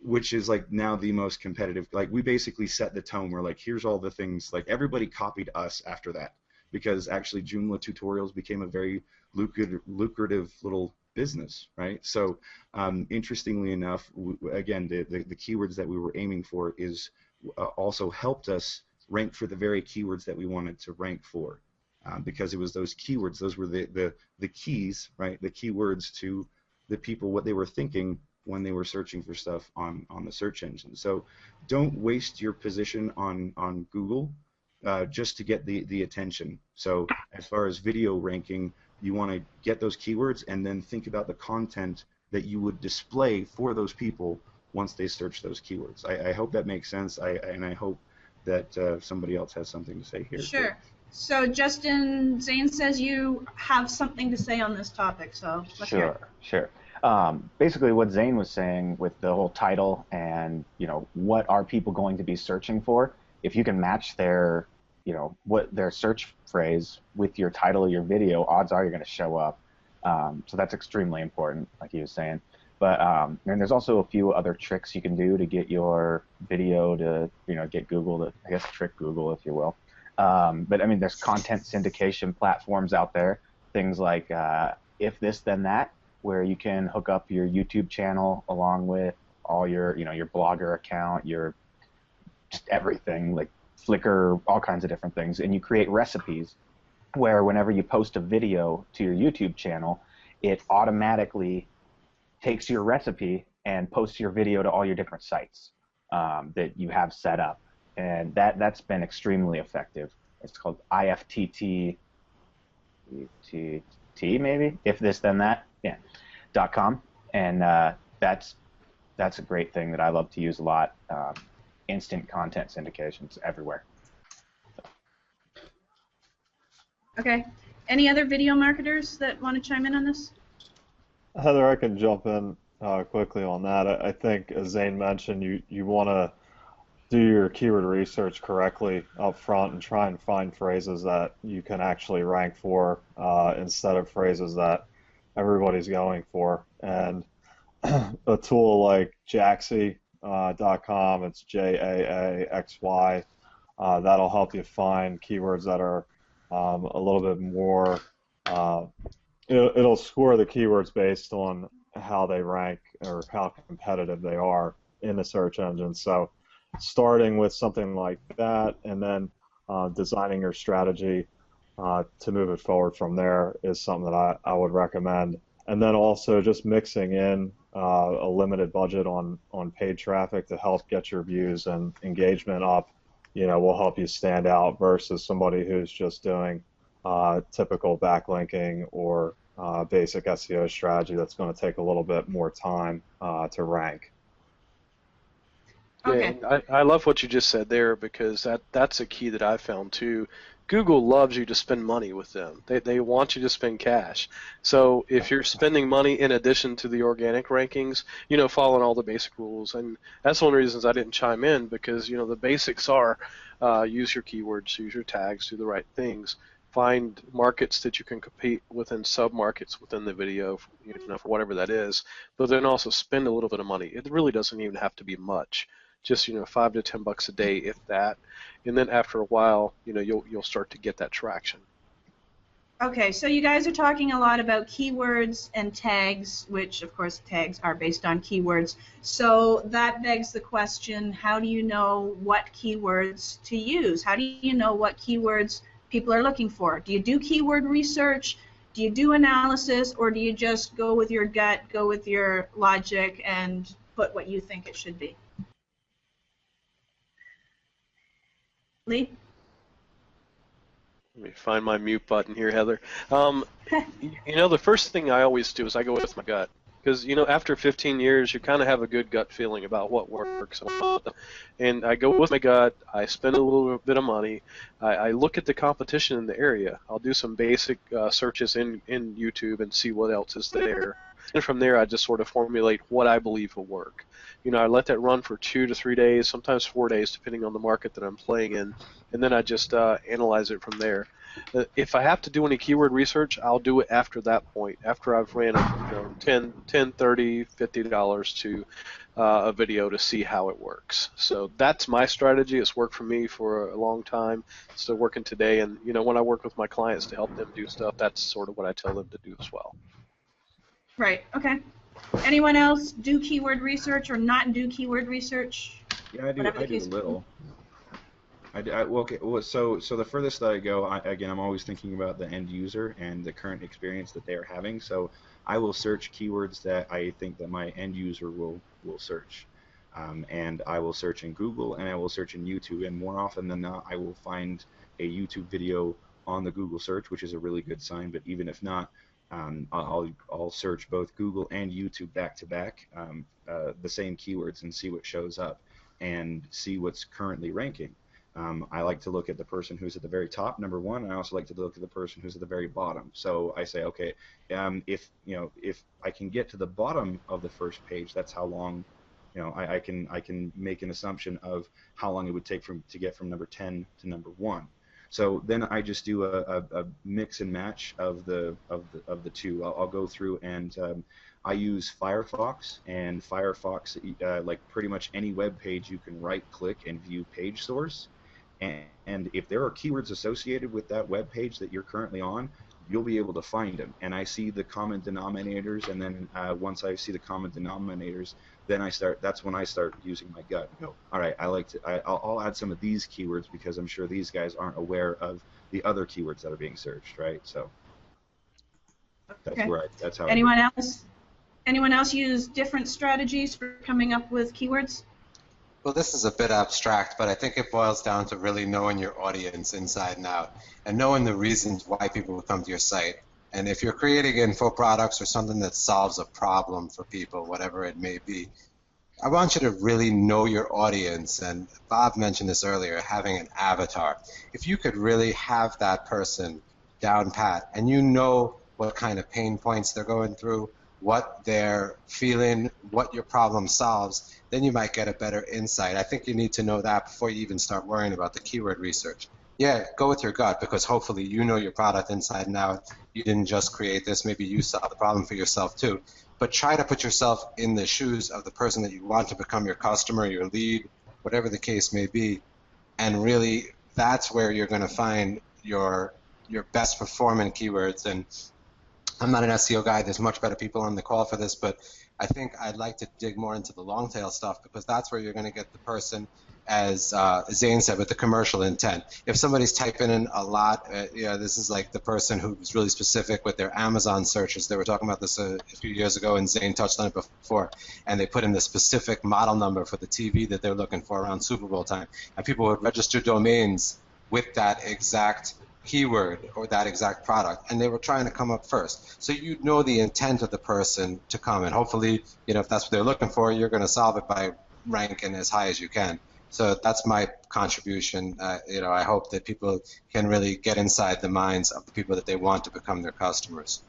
Speaker 5: which is like now the most competitive. Like, we basically set the tone. We're like, here's all the things. Like, everybody copied us after that, because actually Joomla tutorials became a very lucrative little business, right? So interestingly enough, again, the keywords that we were aiming for is also helped us rank for the very keywords that we wanted to rank for, because it was those keywords. Those were the keys, right? The keywords to the people, what they were thinking when they were searching for stuff on the search engine. So don't waste your position on Google just to get the attention. So as far as video ranking, you want to get those keywords and then think about the content that you would display for those people once they search those keywords. I hope that makes sense, and I hope that somebody else has something to say here.
Speaker 1: Sure.
Speaker 5: Too.
Speaker 1: So Justin, Zane says you have something to say on this topic, so let's hear it.
Speaker 6: Sure. Basically, what Zane was saying with the whole title and, what are people going to be searching for, if you can match their, what their search phrase with your title of your video, odds are you're going to show up. So that's extremely important, like he was saying. But and there's also a few other tricks you can do to get your video to, get Google to, I guess, trick Google, if you will. But I mean, there's content syndication platforms out there, things like If This Then That, where you can hook up your YouTube channel along with all your, your Blogger account, your just everything, like Flickr, all kinds of different things, and you create recipes where whenever you post a video to your YouTube channel, it automatically takes your recipe and posts your video to all your different sites that you have set up, and that's been extremely effective. It's called IFTT, maybe, If This Then That. Yeah, .com, and that's a great thing that I love to use a lot. Instant content syndications everywhere.
Speaker 1: Okay. Any other video marketers that want to chime in on this?
Speaker 4: Heather, I can jump in quickly on that. I think, as Zane mentioned, you want to do your keyword research correctly up front and try and find phrases that you can actually rank for instead of phrases that everybody's going for. And a tool like Jaxy.com, it's JAAXY, that'll help you find keywords that are a little bit more, it'll score the keywords based on how they rank or how competitive they are in the search engine. So starting with something like that and then designing your strategy to move it forward from there is something that I would recommend. And then also just mixing in a limited budget on paid traffic to help get your views and engagement up, will help you stand out versus somebody who's just doing typical backlinking or basic SEO strategy that's going to take a little bit more time to rank.
Speaker 1: Okay.
Speaker 8: Yeah, I love what you just said there, because that's a key that I found too. Google loves you to spend money with them. They want you to spend cash. So if you're spending money in addition to the organic rankings, following all the basic rules, and that's one of the reasons I didn't chime in, because the basics are use your keywords, use your tags, do the right things, find markets that you can compete within, sub-markets within the video, for whatever that is, but then also spend a little bit of money. It really doesn't even have to be much. Just $5 to $10 a day, if that, and then after a while, you'll start to get that traction.
Speaker 1: Okay, so you guys are talking a lot about keywords and tags, which of course tags are based on keywords. So that begs the question: how do you know what keywords to use? How do you know what keywords people are looking for? Do you do keyword research? Do you do analysis, or do you just go with your gut, go with your logic, and put what you think it should be? Lee?
Speaker 8: Let me find my mute button here, Heather. The first thing I always do is I go with my gut, because after 15 years, you kind of have a good gut feeling about what works, and I go with my gut. I spend a little bit of money. I look at the competition in the area. I'll do some basic searches in YouTube and see what else is there, and from there I just sort of formulate what I believe will work. I let that run for 2 to 3 days, sometimes 4 days, depending on the market that I'm playing in, and then I just analyze it from there. If I have to do any keyword research, I'll do it after that point, after I've ran $10, $30, $50 to a video to see how it works. So that's my strategy. It's worked for me for a long time. It's still working today, and when I work with my clients to help them do stuff, that's sort of what I tell them to do as well.
Speaker 1: Right. Okay. Anyone else do keyword research or not do keyword research?
Speaker 5: Yeah, I do a little. So the furthest that I go, I'm always thinking about the end user and the current experience that they are having. So I will search keywords that I think that my end user will search. And I will search in Google, and I will search in YouTube, and more often than not, I will find a YouTube video on the Google search, which is a really good sign. But even if not, I'll search both Google and YouTube back to back, the same keywords, and see what shows up and see what's currently ranking. I like to look at the person who's at the very top, number one, and I also like to look at the person who's at the very bottom. So I say, okay, if I can get to the bottom of the first page, that's how long, I can make an assumption of how long it would take to get from number 10 to number 1. So then I just do a mix and match of the two. I'll go through and I use Firefox, and Firefox, like pretty much any web page, you can right-click and view page source. And if there are keywords associated with that web page that you're currently on, you'll be able to find them. And I see the common denominators, and then once I see the common denominators, then that's when I start using my gut and go, all right, I'll add some of these keywords because I'm sure these guys aren't aware of the other keywords that are being searched, right? So that's
Speaker 1: okay.
Speaker 5: That's how.
Speaker 1: Anyone else use different strategies for coming up with keywords?
Speaker 7: Well, this is a bit abstract, but I think it boils down to really knowing your audience inside and out and knowing the reasons why people will come to your site. And if you're creating info products or something that solves a problem for people, whatever it may be, I want you to really know your audience. And Bob mentioned this earlier, having an avatar. If you could really have that person down pat and you know what kind of pain points they're going through, what they're feeling, what your problem solves, then you might get a better insight. I think you need to know that before you even start worrying about the keyword research. Yeah, go with your gut, because hopefully you know your product inside and out. You didn't just create this. Maybe you solved the problem for yourself too. But try to put yourself in the shoes of the person that you want to become your customer, your lead, whatever the case may be. And really, that's where you're going to find your best performing keywords. And I'm not an SEO guy. There's much better people on the call for this, but I think I'd like to dig more into the long tail stuff, because that's where you're going to get the person as Zane said, with the commercial intent. If somebody's typing in a lot, this is like the person who's really specific with their Amazon searches. They were talking about this a few years ago, and Zane touched on it before, and they put in the specific model number for the TV that they're looking for around Super Bowl time. And people would register domains with that exact keyword or that exact product, and they were trying to come up first. So you know the intent of the person to come, and hopefully, if that's what they're looking for, you're going to solve it by ranking as high as you can. So that's my contribution. I hope that people can really get inside the minds of the people that they want to become their customers.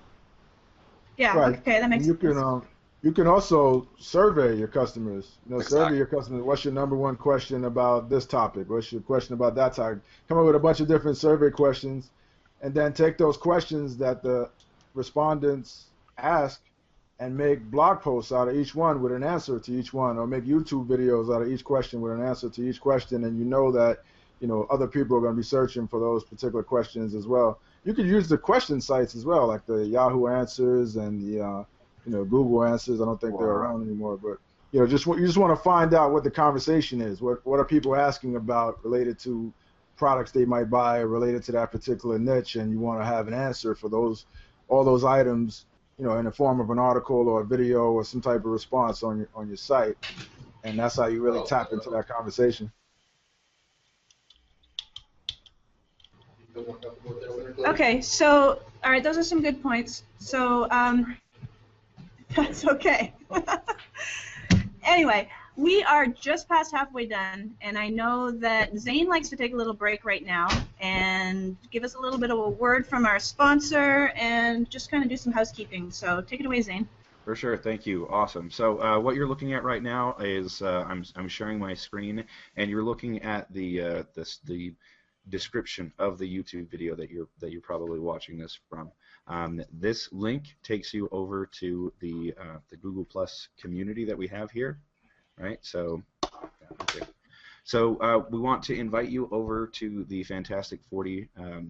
Speaker 1: Yeah,
Speaker 10: right.
Speaker 1: Okay, that makes sense.
Speaker 10: You can also survey your customers.
Speaker 7: Exactly.
Speaker 10: Survey your customers. What's your number one question about this topic? What's your question about that topic? Come up with a bunch of different survey questions, and then take those questions that the respondents ask and make blog posts out of each one with an answer to each one, or make YouTube videos out of each question with an answer to each question, and that other people are going to be searching for those particular questions as well. You could use the question sites as well, like the Yahoo Answers and the Google Answers. I don't think they're around anymore, but you just want to find out what the conversation is. What are people asking about related to products they might buy or related to that particular niche, and you want to have an answer for all those items, in the form of an article or a video or some type of response on your site, and that's how you really tap into that conversation.
Speaker 1: Okay, so all right, those are some good points. So that's okay. Anyway, we are just past halfway done, and I know that Zane likes to take a little break right now and give us a little bit of a word from our sponsor and just kind of do some housekeeping. So take it away, Zane.
Speaker 5: For sure, thank you. Awesome. So what you're looking at right now is I'm sharing my screen, and you're looking at the description of the YouTube video that you're probably watching this from. This link takes you over to the Google Plus community that we have here, right? So, okay. So we want to invite you over to the Fantastic 40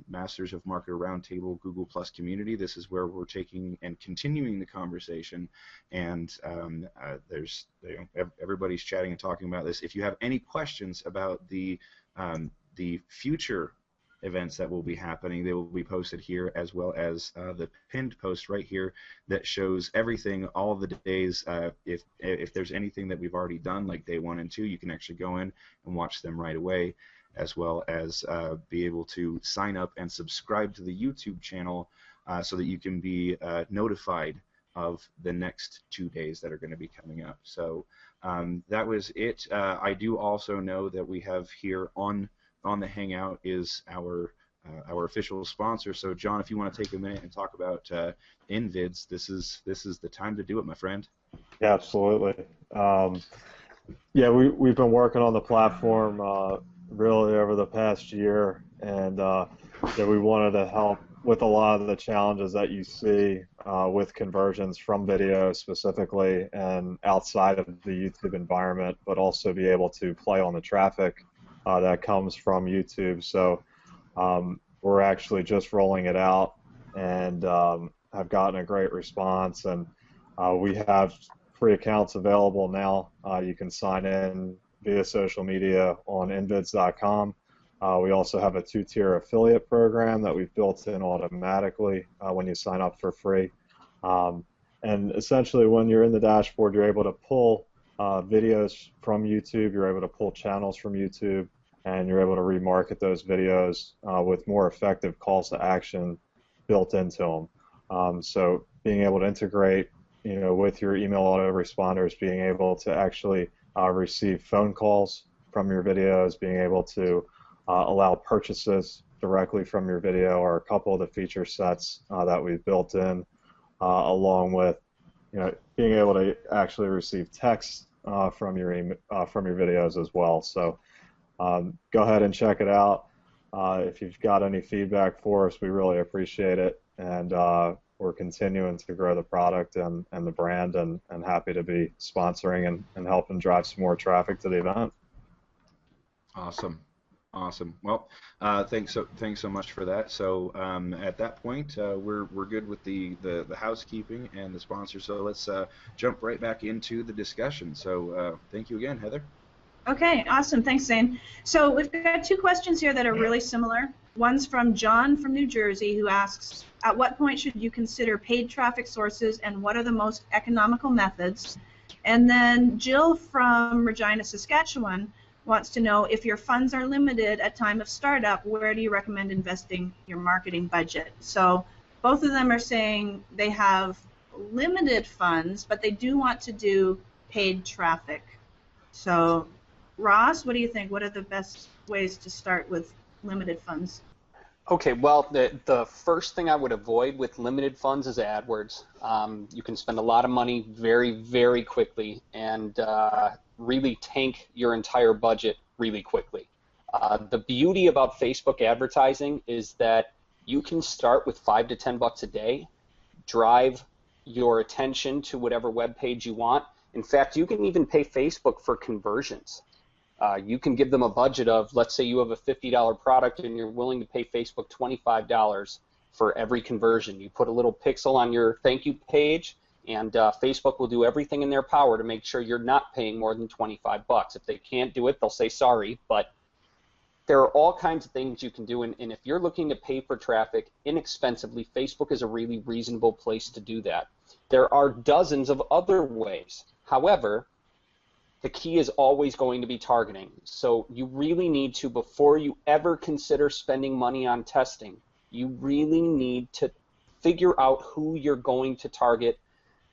Speaker 5: Masters of Marketer Roundtable Google Plus community. This is where we're taking and continuing the conversation, and everybody's chatting and talking about this. If you have any questions about the future events that will be happening, they will be posted here, as well as the pinned post right here that shows everything, all of the days. If there's anything that we've already done, like day 1 and 2, you can actually go in and watch them right away, as well as be able to sign up and subscribe to the YouTube channel so that you can be notified of the next 2 days that are going to be coming up. So that was it. I do also know that we have here on the Hangout is our official sponsor. So John, if you want to take a minute and talk about InVids, this is the time to do it, my friend.
Speaker 4: Yeah, absolutely. We've been working on the platform really over the past year, and we wanted to help with a lot of the challenges that you see with conversions from video specifically and outside of the YouTube environment, but also be able to play on the traffic that comes from YouTube. So we're actually just rolling it out and have gotten a great response, and we have free accounts available now. You can sign in via social media on invids.com. We also have a 2-tier affiliate program that we've built in automatically when you sign up for free. And essentially when you're in the dashboard, you're able to pull videos from YouTube, you're able to pull channels from YouTube, and you're able to remarket those videos with more effective calls to action built into them. So being able to integrate, with your email autoresponders, being able to actually receive phone calls from your videos, being able to allow purchases directly from your video, are a couple of the feature sets that we've built in, along with, being able to actually receive text from your videos as well. So go ahead and check it out. If you've got any feedback for us, we really appreciate it, and we're continuing to grow the product and the brand, and happy to be sponsoring and helping drive some more traffic to the event.
Speaker 5: Awesome. Well, thanks so much for that. So at that point, we're good with the housekeeping and the sponsor. So let's jump right back into the discussion. So thank you again, Heather.
Speaker 1: Okay, awesome. Thanks, Zane. So we've got two questions here that are really similar. One's from John from New Jersey, who asks, at what point should you consider paid traffic sources and what are the most economical methods? And then Jill from Regina, Saskatchewan wants to know, if your funds are limited at time of startup, where do you recommend investing your marketing budget? So both of them are saying they have limited funds, but they do want to do paid traffic. So Ross, what do you think? What are the best ways to start with limited funds?
Speaker 3: Okay, well, the first thing I would avoid with limited funds is AdWords. You can spend a lot of money very, very quickly and really tank your entire budget really quickly. The beauty about Facebook advertising is that you can start with $5 to $10 a day, drive your attention to whatever web page you want. In fact, you can even pay Facebook for conversions. You can give them a budget of, let's say you have a $50 product and you're willing to pay Facebook $25 for every conversion. You put a little pixel on your thank you page, and Facebook will do everything in their power to make sure you're not paying more than $25. If they can't do it, they'll say sorry, but there are all kinds of things you can do, and if you're looking to pay for traffic inexpensively, Facebook is a really reasonable place to do that. There are dozens of other ways. However, the key is always going to be targeting. So you really need to, before you ever consider spending money on testing, you really need to figure out who you're going to target.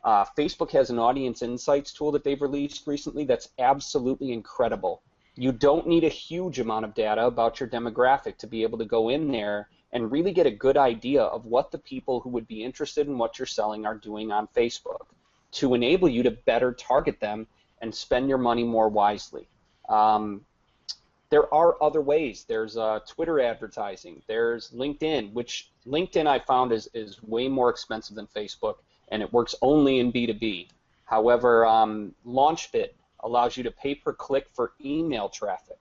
Speaker 3: Facebook has an audience insights tool that they've released recently that's absolutely incredible. You don't need a huge amount of data about your demographic to be able to go in there and really get a good idea of what the people who would be interested in what you're selling are doing on Facebook to enable you to better target them and spend your money more wisely. There are other ways. There's Twitter advertising. There's LinkedIn, which LinkedIn I found is way more expensive than Facebook, and it works only in B2B. However, LaunchBit allows you to pay per click for email traffic.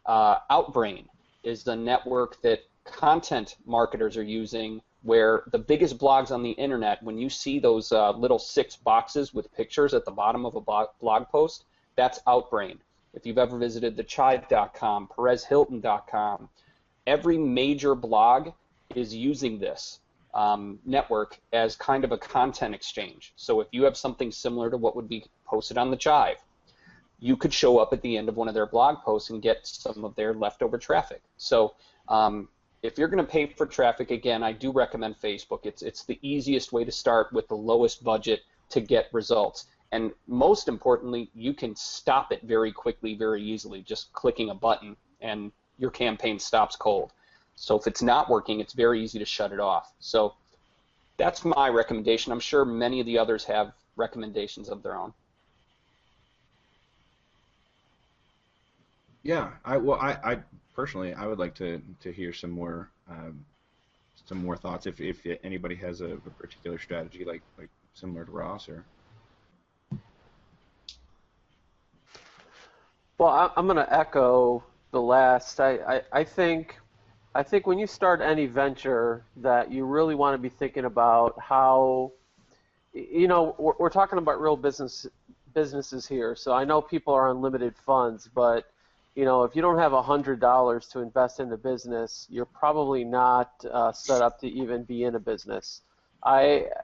Speaker 3: Outbrain is the network that content marketers are using, where the biggest blogs on the internet, when you see those little 6 boxes with pictures at the bottom of a blog post, that's Outbrain. If you've ever visited thechive.com, perezhilton.com, every major blog is using this network as kind of a content exchange. So if you have something similar to what would be posted on the Chive, you could show up at the end of one of their blog posts and get some of their leftover traffic. So if you're going to pay for traffic, again, I do recommend Facebook. It's the easiest way to start with the lowest budget to get results. And most importantly, you can stop it very quickly, very easily, just clicking a button, and your campaign stops cold. So if it's not working, it's very easy to shut it off. So that's my recommendation. I'm sure many of the others have recommendations of their own.
Speaker 5: Yeah, I personally, I would like to hear some more thoughts if anybody has a particular strategy like similar to Ross or.
Speaker 2: Well, I'm going to echo the last. I think when you start any venture that you really want to be thinking about how, we're talking about real businesses here. So I know people are on limited funds, but if you don't have $100 to invest in a business, you're probably not set up to even be in a business. What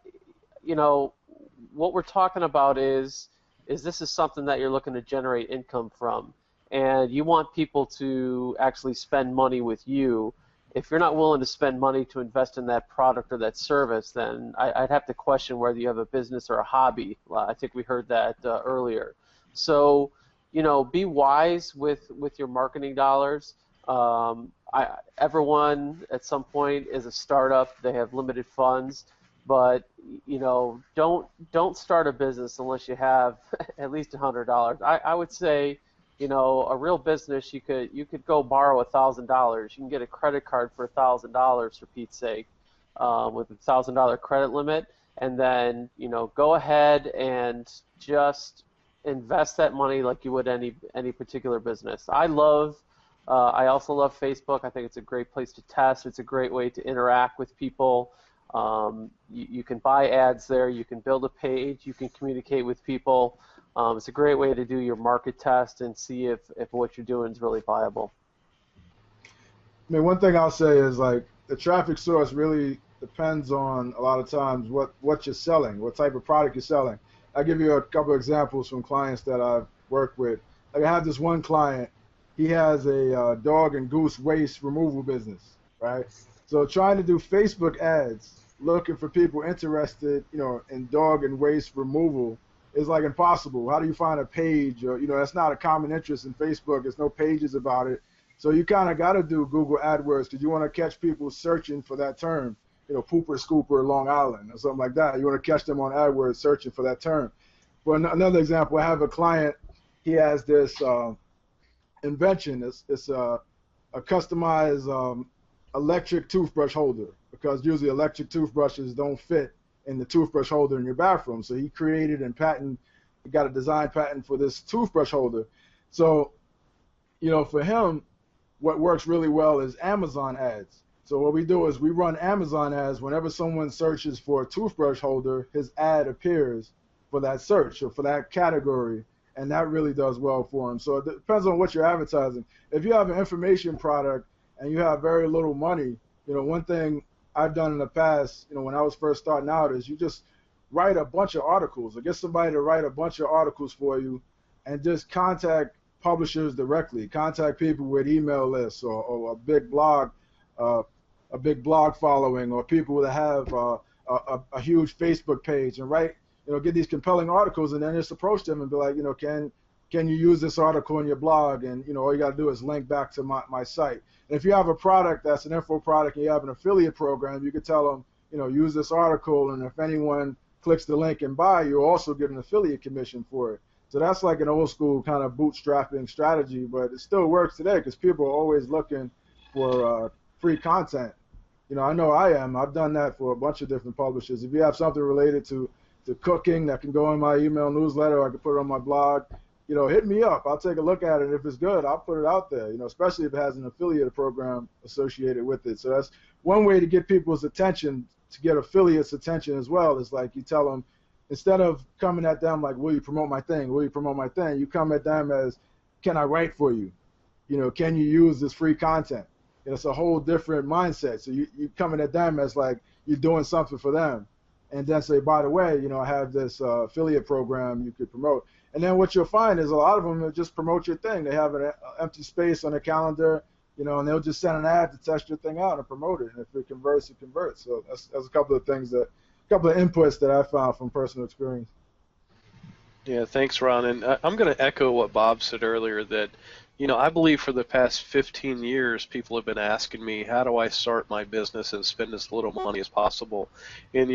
Speaker 2: we're talking about is this is something that you're looking to generate income from, and you want people to actually spend money with you. If you're not willing to spend money to invest in that product or that service, then I'd have to question whether you have a business or a hobby. I think we heard that earlier. So, be wise with your marketing dollars. Everyone at some point is a startup. They have limited funds. But don't start a business unless you have at least $100. I would say, a real business, you could go borrow $1,000. You can get a credit card for $1,000 for Pete's sake, with a $1,000 credit limit, and then go ahead and just invest that money like you would any particular business. I also love Facebook. I think it's a great place to test. It's a great way to interact with people. You can buy ads there. You can build a page. You can communicate with people. It's a great way to do your market test and see if what you're doing is really viable.
Speaker 10: I mean, one thing I'll say is like the traffic source really depends on a lot of times what you're selling, what type of product you're selling. I'll give you a couple of examples from clients that I've worked with. Like I have this one client, he has a dog and goose waste removal business, right? So trying to do Facebook ads, looking for people interested, in dog and waste removal is like impossible. How do you find a page? Or, that's not a common interest in Facebook. There's no pages about it. So you kind of got to do Google AdWords because you want to catch people searching for that term, pooper scooper Long Island or something like that. You want to catch them on AdWords searching for that term. But another example, I have a client, he has this invention. It's a customized electric toothbrush holder because usually electric toothbrushes don't fit in the toothbrush holder in your bathroom. So he created and got a design patent for this toothbrush holder. So, for him, what works really well is Amazon ads. So what we do is we run Amazon ads. Whenever someone searches for a toothbrush holder, his ad appears for that search or for that category, and that really does well for him. So it depends on what you're advertising. If you have an information product and you have very little money, one thing I've done in the past, when I was first starting out, is you just write a bunch of articles or get somebody to write a bunch of articles for you and just contact publishers directly, contact people with email lists or a big blog following, or people that have a huge Facebook page, and write, get these compelling articles, and then just approach them and be like, can you use this article in your blog? And all you got to do is link back to my site. And if you have a product that's an info product and you have an affiliate program, you could tell them, use this article, and if anyone clicks the link and buy, you'll also get an affiliate commission for it. So that's like an old school kind of bootstrapping strategy, but it still works today because people are always looking for free content. I know I am. I've done that for a bunch of different publishers. If you have something related to cooking that can go in my email newsletter, or I can put it on my blog, hit me up. I'll take a look at it. If it's good, I'll put it out there, especially if it has an affiliate program associated with it. So that's one way to get people's attention, to get affiliates' attention as well, is like you tell them, instead of coming at them like, will you promote my thing? Will you promote my thing? You come at them as, can I write for you? Can you use this free content? It's a whole different mindset. So you coming at them as like you're doing something for them. And then say, by the way, I have this affiliate program you could promote. And then what you'll find is a lot of them will just promote your thing. They have an empty space on their calendar, and they'll just send an ad to test your thing out and promote it. And if it converts, it converts. So that's a couple of inputs that I found from personal experience.
Speaker 8: Yeah, thanks, Ron. And I'm going to echo what Bob said earlier, that, I believe for the past 15 years, people have been asking me, how do I start my business and spend as little money as possible? And,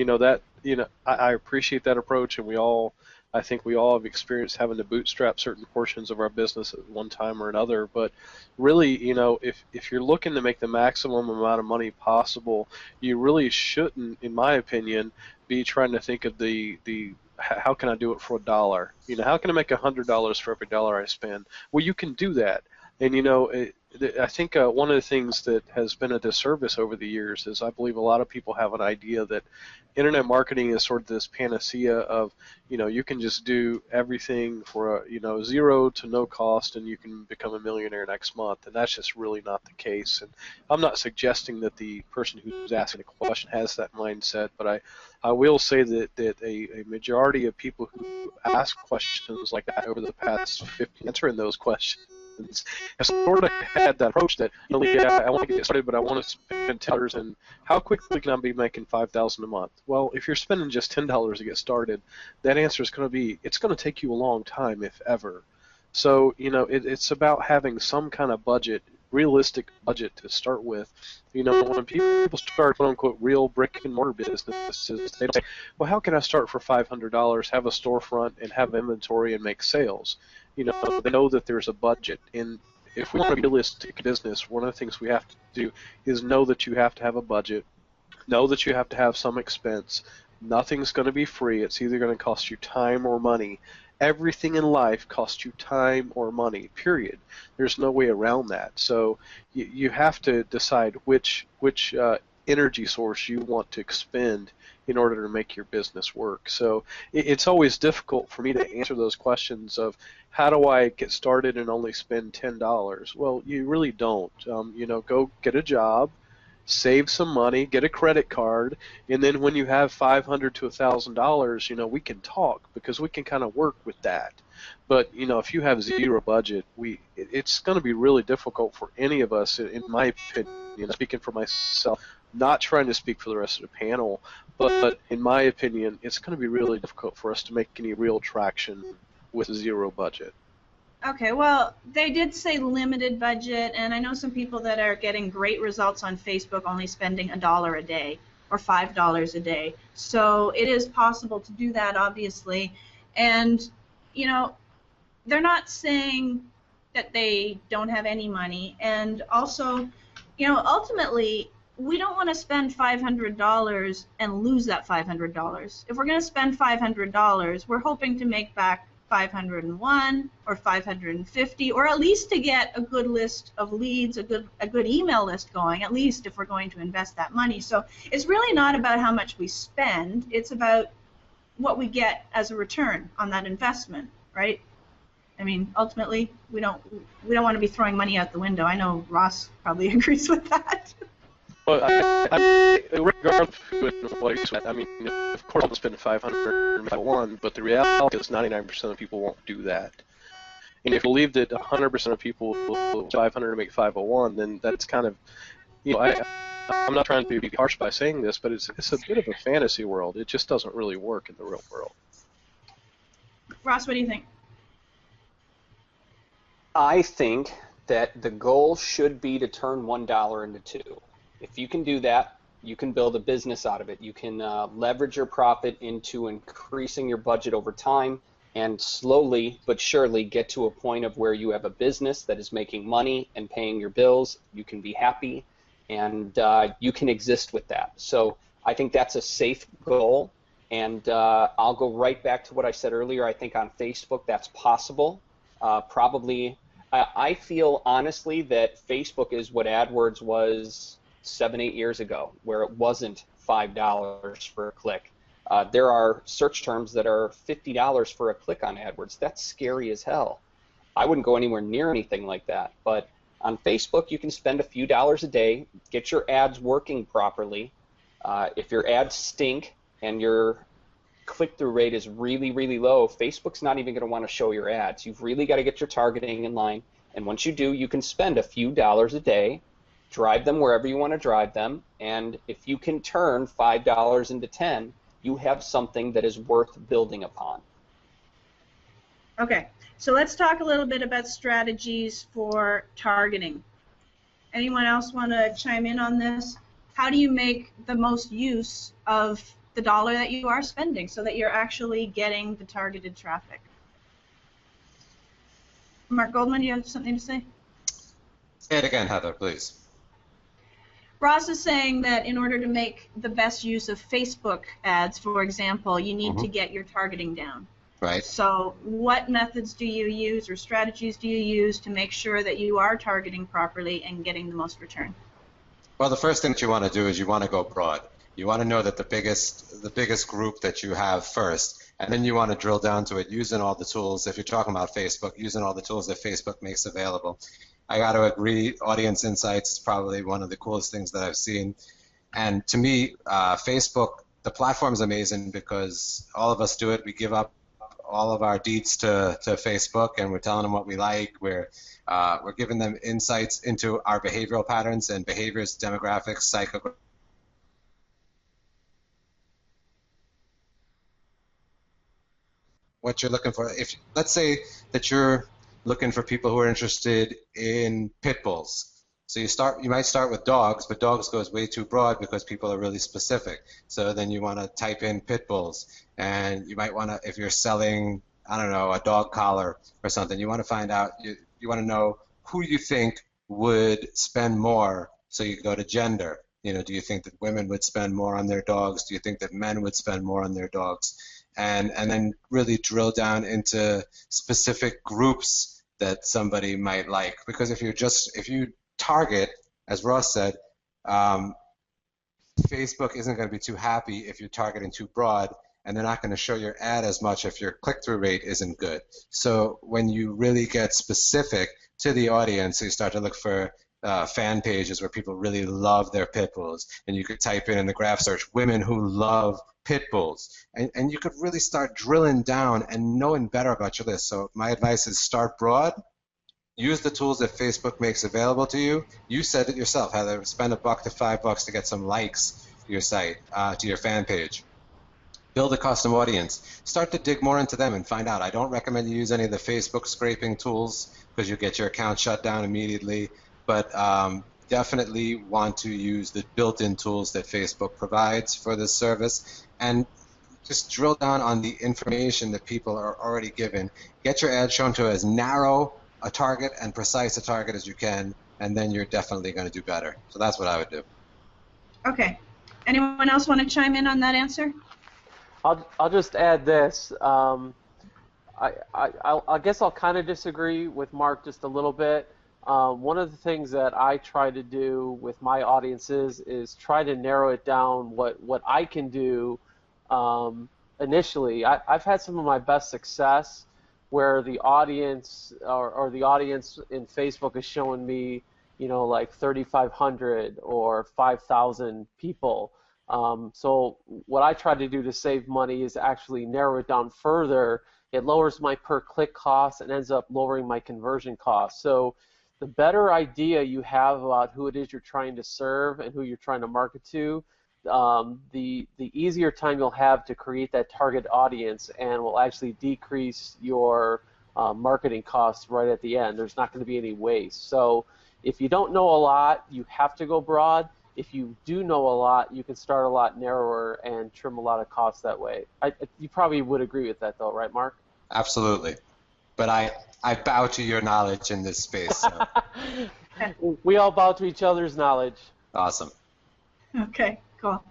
Speaker 8: I appreciate that approach, and I think we all have experienced having to bootstrap certain portions of our business at one time or another. But really, if you're looking to make the maximum amount of money possible, you really shouldn't, in my opinion, be trying to think of the how can I do it for $1? How can I make $100 for every dollar I spend? Well, you can do that. And, I think one of the things that has been a disservice over the years is I believe a lot of people have an idea that internet marketing is sort of this panacea of, you can just do everything for, zero to no cost and you can become a millionaire next month. And that's just really not the case. And I'm not suggesting that the person who's asking the question has that mindset, but I will say that a majority of people who ask questions like that over the past 50 answering those questions have sort of had that approach that, I want to get started, but I want to spend $10, and how quickly can I be making $5,000 a month? Well, if you're spending just $10 to get started, that answer is going to be, it's going to take you a long time, if ever. So, it's about having some kind of budget, realistic budget to start with. When people start, quote unquote, real brick and mortar businesses, they don't say, well, how can I start for $500, have a storefront, and have inventory and make sales? They know that there's a budget. And if we want to be realistic business, one of the things we have to do is know that you have to have a budget, know that you have to have some expense. Nothing's going to be free. It's either going to cost you time or money. Everything in life costs you time or money, period. There's no way around that. So you have to decide which energy source you want to expend in order to make your business work. So it's always difficult for me to answer those questions of how do I get started and only spend $10? Well, you really don't. Go get a job, save some money, get a credit card, and then when you have $500 to $1,000, we can talk because we can kind of work with that. But if you have zero budget, it's going to be really difficult for any of us, in my opinion, speaking for myself, not trying to speak for the rest of the panel, but in my opinion, it's going to be really difficult for us to make any real traction with a zero budget.
Speaker 1: Okay, well, they did say limited budget, and I know some people that are getting great results on Facebook only spending $1 a day or $5 a day. So it is possible to do that, obviously. And, they're not saying that they don't have any money. And also, ultimately, we don't want to spend $500 and lose that $500. If we're going to spend $500, we're hoping to make back 501 or 550, or at least to get a good list of leads, a good email list going, at least if we're going to invest that money. So it's really not about how much we spend, it's about what we get as a return on that investment, right? I mean, ultimately, we don't want to be throwing money out the window. I know Ross probably agrees with that.
Speaker 8: Well, regardless of what of course I'll spend $500 but the reality is 99% of people won't do that. And if you believe that 100% of people will $500 to make 501, then that's kind of, I'm not trying to be harsh by saying this, but it's a bit of a fantasy world. It just doesn't really work in the real world.
Speaker 1: Ross, what do you think?
Speaker 3: I think that the goal should be to turn $1 into $2. If you can do that, you can build a business out of it. You can leverage your profit into increasing your budget over time and slowly but surely get to a point of where you have a business that is making money and paying your bills. You can be happy and you can exist with that. So I think that's a safe goal. And I'll go right back to what I said earlier. I think on Facebook that's possible. Probably, I feel honestly that Facebook is what AdWords was 7-8 years ago, where it wasn't $5 for a click. There are search terms that are $50 for a click on AdWords. That's scary as hell. I wouldn't go anywhere near anything like that. But on Facebook, you can spend a few dollars a day, get your ads working properly. If your ads stink and your click-through rate is really, really low, Facebook's not even going to want to show your ads. You've really got to get your targeting in line. And once you do, you can spend a few dollars a day, drive them wherever you want to drive them, and if you can turn $5 into 10, you have something that is worth building upon.
Speaker 1: Okay, so let's talk a little bit about strategies for targeting. Anyone else want to chime in on this? How do you make the most use of the dollar that you are spending so that you're actually getting the targeted traffic? Marc Goldman, do you have something to say?
Speaker 7: Say it again, Heather, please.
Speaker 1: Ross is saying that in order to make the best use of Facebook ads, for example, you need to get your targeting down.
Speaker 7: Right.
Speaker 1: So what methods do you use or strategies do you use to make sure that you are targeting properly and getting the most return?
Speaker 7: Well, the first thing that you want to do is you want to go broad. You want to know that the biggest group that you have first, and then you want to drill down to it using all the tools. If you're talking about Facebook, using all the tools that Facebook makes available. I got to agree, Audience Insights is probably one of the coolest things that I've seen. And to me, Facebook, the platform is amazing because all of us do it. We give up all of our deets to Facebook, and we're telling them what we like. We're giving them insights into our behavioral patterns and behaviors, demographics, psychographics. What you're looking for. If let's say that you're looking for people who are interested in pit bulls. So you might start with dogs, but dogs goes way too broad because people are really specific. So then you want to type in pit bulls, and you might want to, if you're selling, I don't know, a dog collar or something, you want to find out, you want to know who you think would spend more. So you go to gender. Do you think that women would spend more on their dogs? Do you think that men would spend more on their dogs? And then really drill down into specific groups that somebody might like. Because if you target, as Ross said, Facebook isn't going to be too happy if you're targeting too broad, and they're not going to show your ad as much if your click-through rate isn't good. So when you really get specific to the audience, you start to look for fan pages where people really love their pit bulls, and you could type in the graph search women who love pit bulls, and you could really start drilling down and knowing better about your list. So my advice is start broad, use the tools that Facebook makes available to you. You said it yourself, Heather, spend $1 to $5 to get some likes to your site, to your fan page. Build a custom audience. Start to dig more into them and find out. I don't recommend you use any of the Facebook scraping tools because you get your account shut down immediately, but definitely want to use the built-in tools that Facebook provides for this service, and just drill down on the information that people are already given. Get your ad shown to as narrow a target and precise a target as you can, and then you're definitely going to do better. So that's what I would do.
Speaker 1: Okay. Anyone else want to chime in on that answer?
Speaker 2: I'll just add this. I guess I'll kind of disagree with Marc just a little bit. One of the things that I try to do with my audiences is try to narrow it down what I can do initially. I've had some of my best success where the audience or the audience in Facebook is showing me, like 3,500 or 5,000 people. So what I try to do to save money is actually narrow it down further. It lowers my per-click costs and ends up lowering my conversion costs. So the better idea you have about who it is you're trying to serve and who you're trying to market to, the easier time you'll have to create that target audience, and will actually decrease your marketing costs right at the end. There's not going to be any waste. So if you don't know a lot, you have to go broad. If you do know a lot, you can start a lot narrower and trim a lot of costs that way. You probably would agree with that, though, right, Marc?
Speaker 7: Absolutely. But I bow to your knowledge in this space. So.
Speaker 2: We all bow to each other's knowledge.
Speaker 7: Awesome.
Speaker 1: Okay, cool.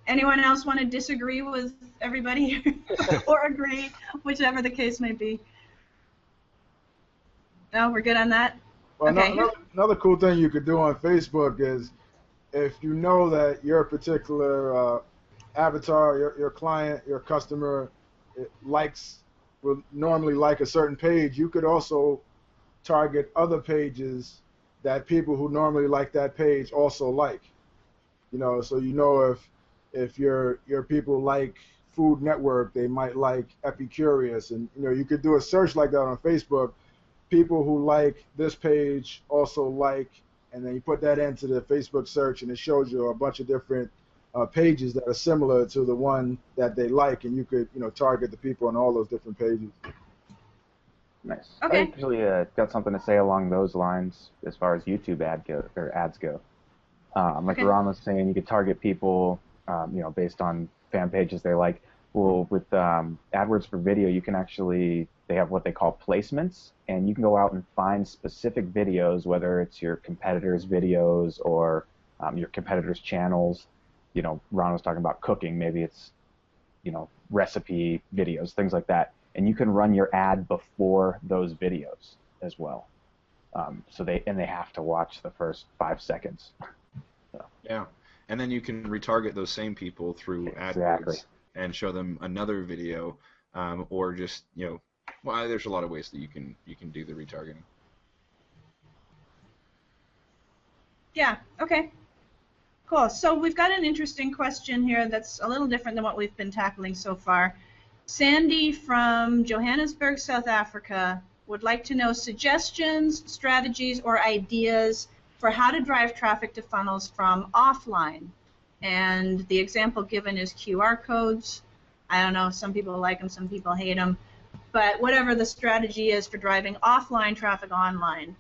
Speaker 1: Anyone else want to disagree with everybody or agree, whichever the case may be? No, we're good on that?
Speaker 10: Well,
Speaker 1: okay.
Speaker 10: Another cool thing you could do on Facebook is if you know that your particular avatar, your client, your customer will normally like a certain page, you could also target other pages that people who normally like that page also like. So if your people like Food Network, they might like Epicurious, and you could do a search like that on Facebook. People who like this page also like, and then you put that into the Facebook search, and it shows you a bunch of different pages that are similar to the one that they like, and you could target the people on all those different pages.
Speaker 6: Nice.
Speaker 1: Okay.
Speaker 6: I actually got something to say along those lines as far as YouTube ads go. Like Ron was saying, you could target people, based on fan pages they like. Well, with AdWords for video, you can they have what they call placements, and you can go out and find specific videos, whether it's your competitors' videos or your competitors' channels. Ron was talking about cooking. Maybe it's, recipe videos, things like that. And you can run your ad before those videos as well. So they have to watch the first 5 seconds. So.
Speaker 5: Yeah, and then you can retarget those same people through AdWords and show them another video, or just there's a lot of ways that you can do the retargeting.
Speaker 1: Yeah. Okay. Cool. So we've got an interesting question here that's a little different than what we've been tackling so far. Sandy from Johannesburg, South Africa, would like to know suggestions, strategies, or ideas for how to drive traffic to funnels from offline. And the example given is QR codes. I don't know, some people like them, some people hate them. But whatever the strategy is for driving offline traffic online.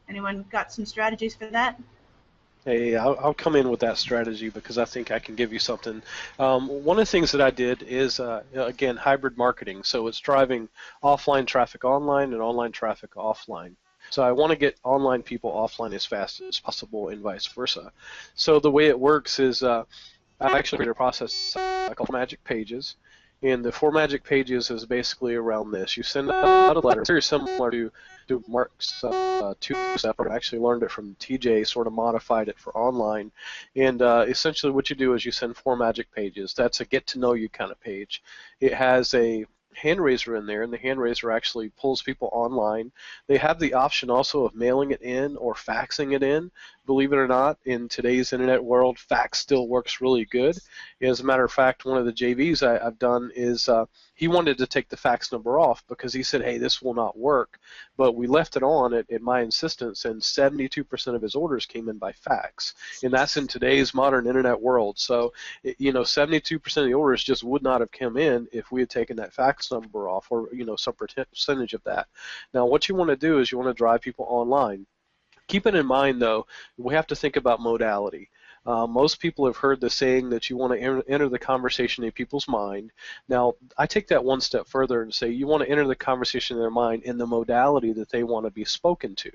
Speaker 1: Anyone got some strategies for that?
Speaker 8: Hey, I'll come in with that strategy because I think I can give you something. One of the things that I did is, again, hybrid marketing. So it's driving offline traffic online and online traffic offline. So I want to get online people offline as fast as possible and vice versa. So the way it works is I actually created a process called Magic Pages. And the 4 magic pages is basically around this. You send out a letter, very similar to Marc's 2-step. I actually learned it from TJ, sort of modified it for online. And essentially what you do is you send 4 magic pages. That's a get-to-know-you kind of page. It has a hand raiser in there, and the hand raiser actually pulls people online. They have the option also of mailing it in or faxing it in. Believe it or not, in today's internet world, fax still works really good. As a matter of fact, one of the JVs I've done is he wanted to take the fax number off because he said, hey, this will not work. But we left it on at my insistence, and 72% of his orders came in by fax. And that's in today's modern internet world. So, 72% of the orders just would not have come in if we had taken that fax number off, or, some percentage of that. Now, what you want to do is you want to drive people online. Keep it in mind, though, we have to think about modality. Most people have heard the saying that you want to enter the conversation in people's mind. Now, I take that one step further and say you want to enter the conversation in their mind in the modality that they want to be spoken to.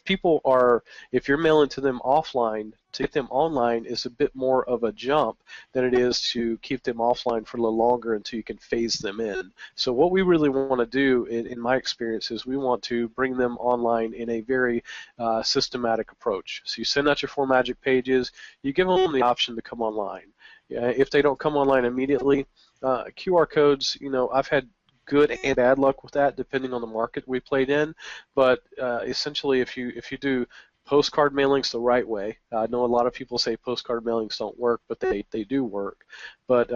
Speaker 8: People are, if you're mailing to them offline, to get them online is a bit more of a jump than it is to keep them offline for a little longer until you can phase them in. So what we really want to do, in my experience, is we want to bring them online in a very systematic approach. So you send out your 4 magic pages, you give them the option to come online. If they don't come online immediately, QR codes, I've had good and bad luck with that depending on the market we played in, but essentially if you do postcard mailings the right way, I know a lot of people say postcard mailings don't work, but they do work. But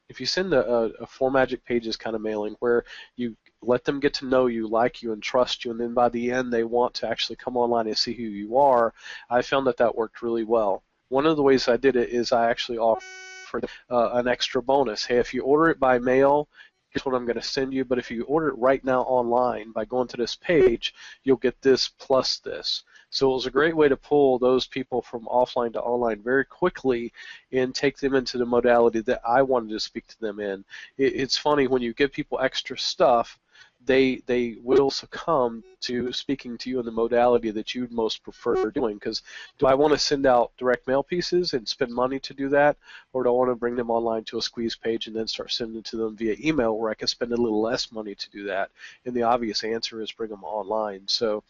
Speaker 8: if you send a 4 magic pages kind of mailing where you let them get to know you, like you, and trust you, and then by the end they want to actually come online and see who you are, I found that worked really well. One of the ways I did it is I actually offered an extra bonus. Hey, if you order it by mail, here's what I'm going to send you, but if you order it right now online by going to this page, you'll get this plus this. So it was a great way to pull those people from offline to online very quickly and take them into the modality that I wanted to speak to them in. It's funny, when you give people extra stuff, they will succumb to speaking to you in the modality that you'd most prefer doing. Because do I want to send out direct mail pieces and spend money to do that, or do I want to bring them online to a squeeze page and then start sending to them via email where I can spend a little less money to do that? And the obvious answer is bring them online. So,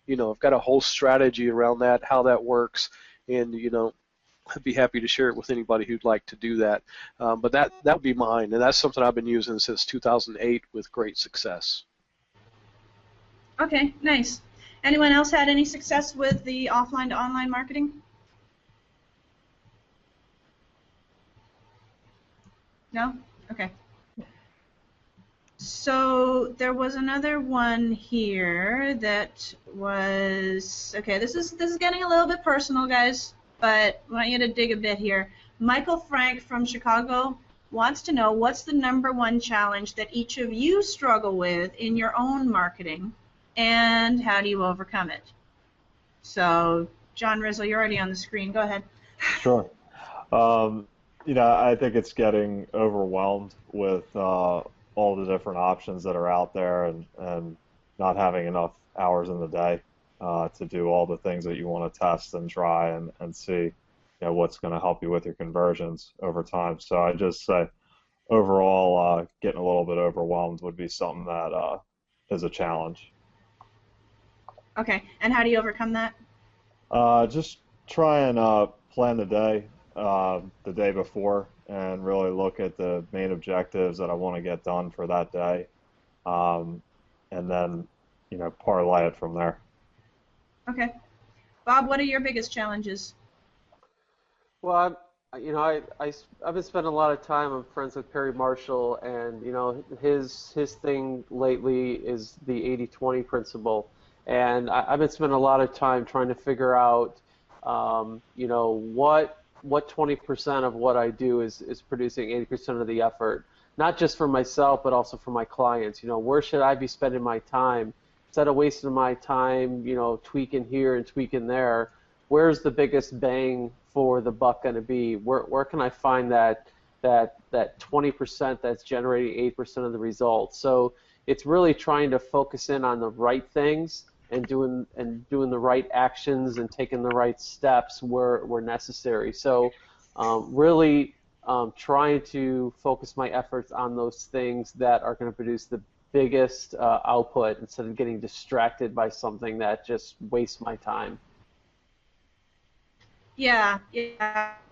Speaker 8: I've got a whole strategy around that, how that works, and I'd be happy to share it with anybody who'd like to do that. But that would be mine, and that's something I've been using since 2008 with great success.
Speaker 1: Okay, nice. Anyone else had any success with the offline to online marketing? No? Okay. So there was another one here that was, okay, this is getting a little bit personal, guys, but I want you to dig a bit here. Michael Frank from Chicago wants to know, what's the #1 challenge that each of you struggle with in your own marketing, and how do you overcome it? So, John Rizzo, you're already on the screen. Go ahead.
Speaker 4: Sure. I think it's getting overwhelmed with all the different options that are out there, and not having enough hours in the day to do all the things that you want to test and try and see what's going to help you with your conversions over time. So I just say overall getting a little bit overwhelmed would be something that is a challenge.
Speaker 1: Okay, and how do you overcome that?
Speaker 4: Just try and plan the day before, and really look at the main objectives that I want to get done for that day, and then parlay it from there.
Speaker 1: Okay, Bob, what are your biggest challenges?
Speaker 2: Well, I've been spending a lot of time. I'm friends with Perry Marshall, and his thing lately is the 80-20 principle. And I've been spending a lot of time trying to figure out, what 20% of what I do is producing 80% of the effort, not just for myself, but also for my clients. Where should I be spending my time? Instead of wasting my time, tweaking here and tweaking there, where's the biggest bang for the buck going to be? Where can I find that 20% that's generating 8% of the results? So it's really trying to focus in on the right things and doing the right actions and taking the right steps where necessary. So really trying to focus my efforts on those things that are going to produce the biggest output instead of getting distracted by something that just wastes my time.
Speaker 1: Yeah.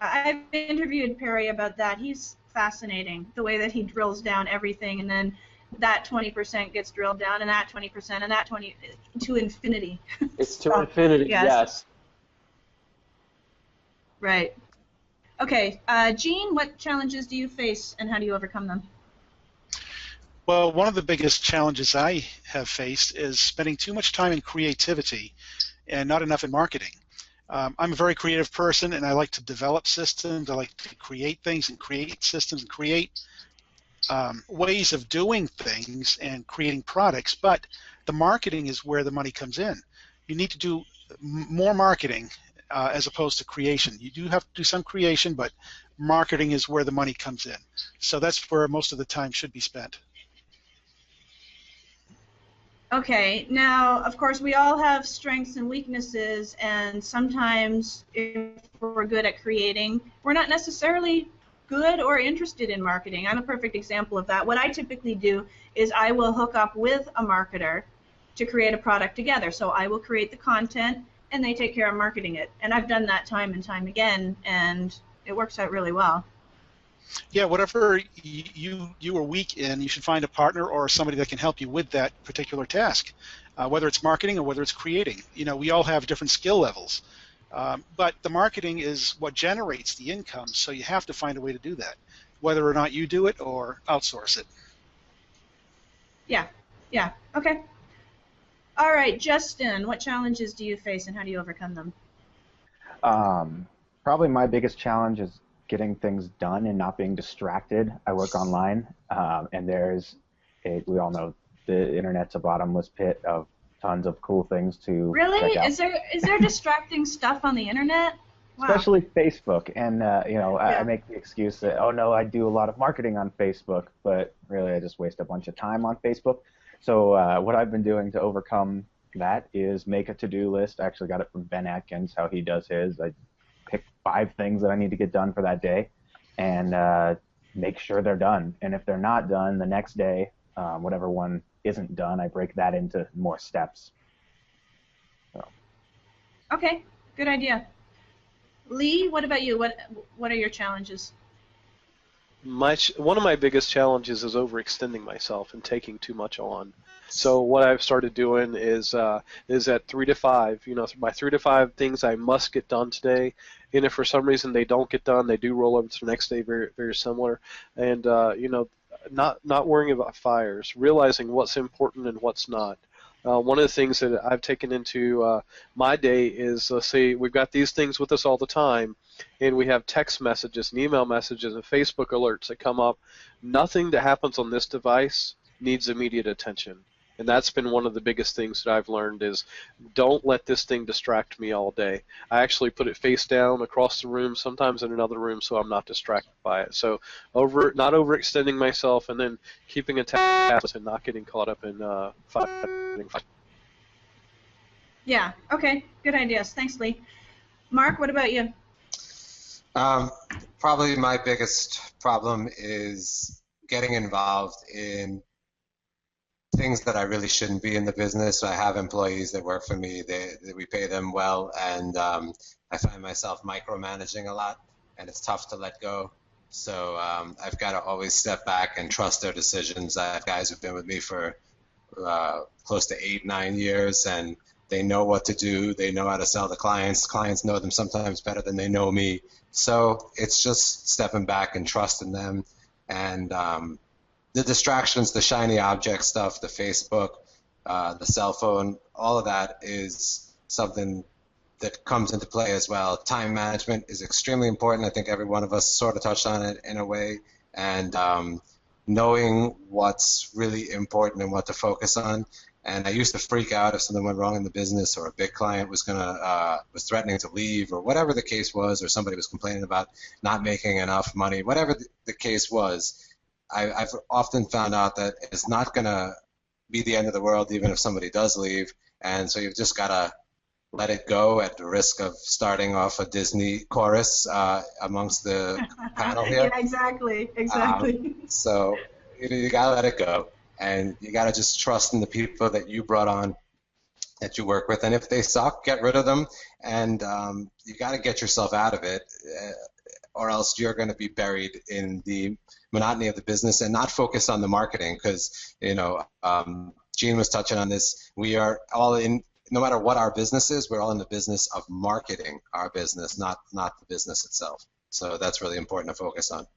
Speaker 1: I've interviewed Perry about that. He's fascinating, the way that he drills down everything, and then that 20% gets drilled down, and that 20%, and that 20 to infinity.
Speaker 2: It's to infinity, yes.
Speaker 1: Right. Okay, Gene, what challenges do you face, and how do you overcome them?
Speaker 9: Well, one of the biggest challenges I have faced is spending too much time in creativity and not enough in marketing. I'm a very creative person, and I like to develop systems. I like to create things and create systems and create ways of doing things and creating products, but the marketing is where the money comes in. You need to do more marketing as opposed to creation. You do have to do some creation, but marketing is where the money comes in. So that's where most of the time should be spent.
Speaker 1: Okay, now, of course, we all have strengths and weaknesses, and sometimes if we're good at creating, we're not necessarily good or interested in marketing. I'm a perfect example of that. What I typically do is I will hook up with a marketer to create a product together. So I will create the content, and they take care of marketing it. And I've done that time and time again, and it works out really well.
Speaker 9: Yeah, whatever you are weak in, you should find a partner or somebody that can help you with that particular task, whether it's marketing or whether it's creating. You know, we all have different skill levels, but the marketing is what generates the income, so you have to find a way to do that, whether or not you do it or outsource it.
Speaker 1: Yeah, okay. All right, Justin, what challenges do you face, and how do you overcome them?
Speaker 6: Probably my biggest challenge is getting things done and not being distracted. I work online, and we all know the internet's a bottomless pit of tons of cool things to
Speaker 1: really
Speaker 6: check out.
Speaker 1: Is there distracting stuff on the internet? Wow.
Speaker 6: Especially Facebook, and I make the excuse that, oh no, I do a lot of marketing on Facebook, but really I just waste a bunch of time on Facebook. So what I've been doing to overcome that is make a to-do list. I actually got it from Ben Atkins, how he does his. I pick 5 things that I need to get done for that day, and make sure they're done. And if they're not done the next day, whatever one isn't done, I break that into more steps. So.
Speaker 1: Okay, good idea. Lee, what about you? What are your challenges?
Speaker 8: One of my biggest challenges is overextending myself and taking too much on. So what I've started doing is at 3 to 5. You know, my 3 to 5 things I must get done today. And if for some reason they don't get done, they do roll over to the next day, very very similar. And not worrying about fires, realizing what's important and what's not. One of the things that I've taken into my day is, let's say we've got these things with us all the time, and we have text messages and email messages and Facebook alerts that come up. Nothing that happens on this device needs immediate attention. And that's been one of the biggest things that I've learned is don't let this thing distract me all day. I actually put it face down across the room, sometimes in another room, so I'm not distracted by it. So not overextending myself, and then keeping a task and not getting caught up in fighting.
Speaker 1: Yeah, okay, good ideas. Thanks, Lee. Marc, what about you?
Speaker 7: Probably my biggest problem is getting involved in things that I really shouldn't be in the business. I have employees that work for me. We pay them well, and I find myself micromanaging a lot, and it's tough to let go. So I've got to always step back and trust their decisions. I have guys who've been with me for close to 8-9 years, and they know what to do. They know how to sell the clients. Clients know them sometimes better than they know me. So it's just stepping back and trusting them. And the distractions, the shiny object stuff, the Facebook, the cell phone, all of that is something that comes into play as well. Time management is extremely important. I think every one of us sort of touched on it in a way. And knowing what's really important and what to focus on. And I used to freak out if something went wrong in the business, or a big client was threatening to leave, or whatever the case was, or somebody was complaining about not making enough money. Whatever the case was, I've often found out that it's not going to be the end of the world even if somebody does leave. And so you've just got to let it go at the risk of starting off a Disney chorus amongst the panel here.
Speaker 1: Yeah, exactly.
Speaker 7: So you gotta let it go, and you gotta just trust in the people that you brought on, that you work with, and if they suck, get rid of them, and you gotta get yourself out of it, or else you're going to be buried in the monotony of the business and not focus on the marketing, because Gene was touching on this. We are all in, no matter what our business is, we're all in the business of marketing our business, not the business itself. So that's really important to focus on.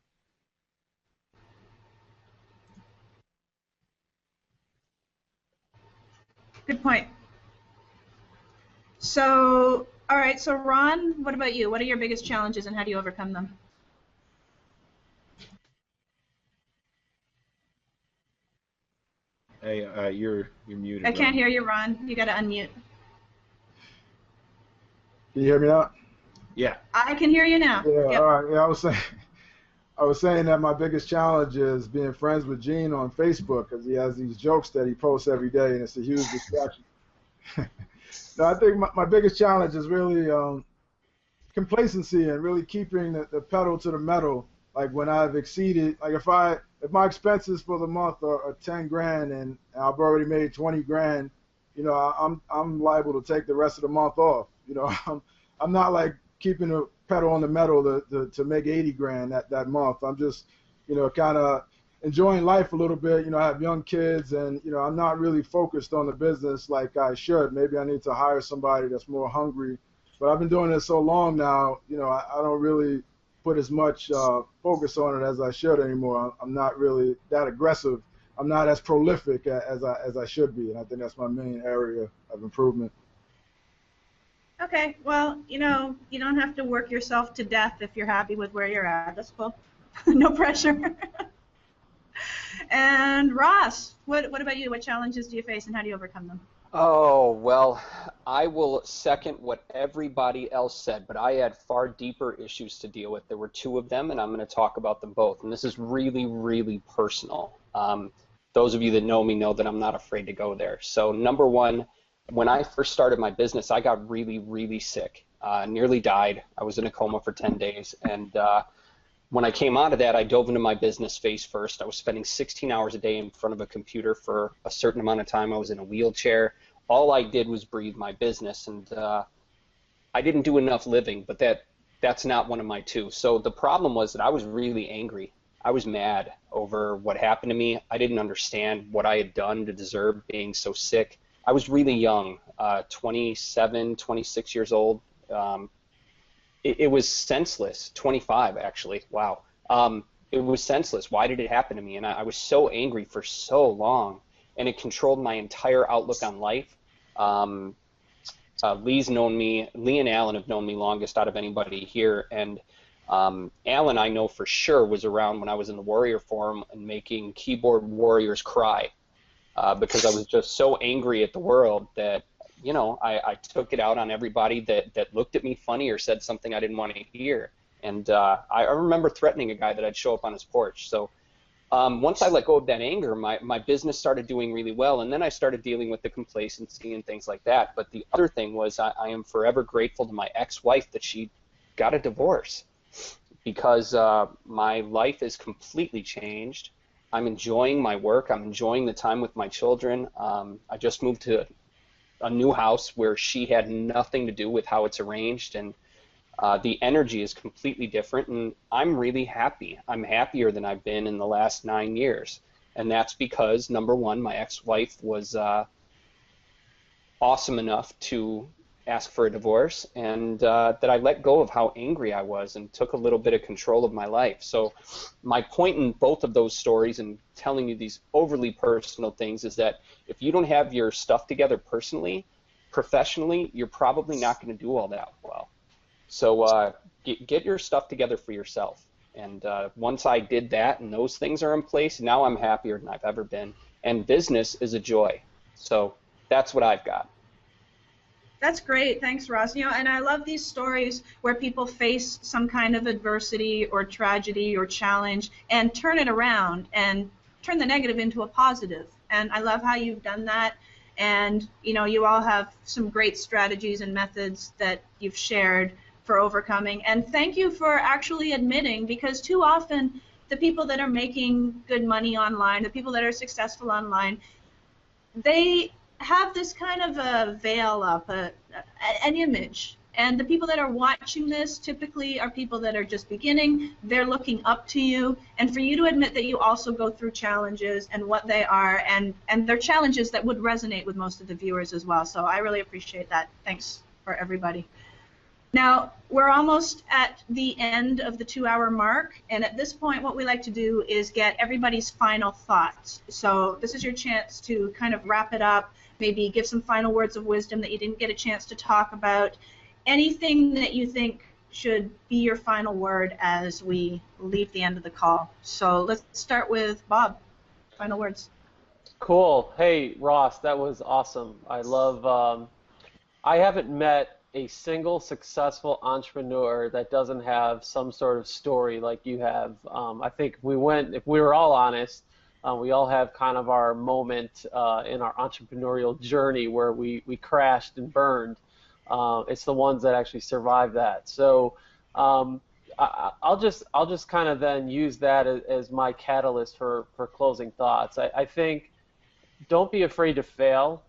Speaker 1: Good point. So, all right, so Ron, what about you? What are your biggest challenges and how do you overcome them?
Speaker 5: Hey, you're muted.
Speaker 1: I can't hear you, Ron. You got to unmute.
Speaker 10: Can you hear me now?
Speaker 5: Yeah.
Speaker 1: I can hear you now.
Speaker 10: Yeah.
Speaker 1: Yep.
Speaker 10: All right. Yeah, I was saying that my biggest challenge is being friends with Gene on Facebook, because he has these jokes that he posts every day, and it's a huge distraction. No, I think my biggest challenge is really complacency and really keeping the pedal to the metal. Like when I've exceeded, like if my expenses for the month are 10 grand and I've already made 20 grand, I'm liable to take the rest of the month off. I'm not like keeping the pedal on the metal to make 80 grand that month. I'm just, kind of enjoying life a little bit. I have young kids, and I'm not really focused on the business like I should. Maybe I need to hire somebody that's more hungry. But I've been doing this so long now, I don't really put as much focus on it as I should anymore. I'm not really that aggressive. I'm not as prolific as I should be, and I think that's my main area of improvement.
Speaker 1: Okay, well, you don't have to work yourself to death if you're happy with where you're at. That's cool. No pressure. And Ross, what about you? What challenges do you face and how do you overcome them?
Speaker 3: Oh, well, I will second what everybody else said, but I had far deeper issues to deal with. There were two of them, and I'm going to talk about them both. And this is really, really personal. Those of you that know me know that I'm not afraid to go there. So number one, when I first started my business, I got really, really sick, nearly died. I was in a coma for 10 days. And when I came out of that, I dove into my business face first. I was spending 16 hours a day in front of a computer for a certain amount of time. I was in a wheelchair. All I did was breathe my business, and I didn't do enough living, but that's not one of my two. So the problem was that I was really angry. I was mad over what happened to me. I didn't understand what I had done to deserve being so sick. I was really young, 27, 26 years old. It was senseless, 25 actually, wow. It was senseless. Why did it happen to me? And I was so angry for so long, and it controlled my entire outlook on life. Lee and Alan have known me longest out of anybody here, and Alan, I know for sure, was around when I was in the Warrior Forum and making keyboard warriors cry because I was just so angry at the world that I took it out on everybody that looked at me funny or said something I didn't want to hear. And I remember threatening a guy that I'd show up on his porch. So once I let go of that anger, my business started doing really well, and then I started dealing with the complacency and things like that. But the other thing was I am forever grateful to my ex-wife that she got a divorce, because my life is completely changed. I'm enjoying my work. I'm enjoying the time with my children. I just moved to a new house where she had nothing to do with how it's arranged, and the energy is completely different, and I'm really happy. I'm happier than I've been in the last 9 years, and that's because, number one, my ex-wife was awesome enough to ask for a divorce, and that I let go of how angry I was and took a little bit of control of my life. So my point in both of those stories and telling you these overly personal things is that if you don't have your stuff together personally, professionally, you're probably not going to do all that well. So get your stuff together for yourself. And once I did that and those things are in place, now I'm happier than I've ever been. And business is a joy. So that's what I've got.
Speaker 1: That's great. Thanks, Ross. And I love these stories where people face some kind of adversity or tragedy or challenge and turn it around and turn the negative into a positive. And I love how you've done that. And you all have some great strategies and methods that you've shared for overcoming. And thank you for actually admitting, because too often the people that are making good money online, the people that are successful online, they have this kind of a veil up, an image. And the people that are watching this typically are people that are just beginning. They're looking up to you. And for you to admit that you also go through challenges and what they are, and they're challenges that would resonate with most of the viewers as well. So I really appreciate that. Thanks for everybody. Now, we're almost at the end of the 2-hour mark, and at this point what we like to do is get everybody's final thoughts. So this is your chance to kind of wrap it up, maybe give some final words of wisdom that you didn't get a chance to talk about, anything that you think should be your final word as we leave the end of the call. So let's start with Bob. Final words.
Speaker 2: Cool. Hey, Ross, that was awesome. I love, I haven't met a single successful entrepreneur that doesn't have some sort of story like you have. I think if we were all honest, we all have kind of our moment in our entrepreneurial journey where we crashed and burned. It's the ones that actually survive that. So I'll just kind of then use that as my catalyst for closing thoughts. I think don't be afraid to fail.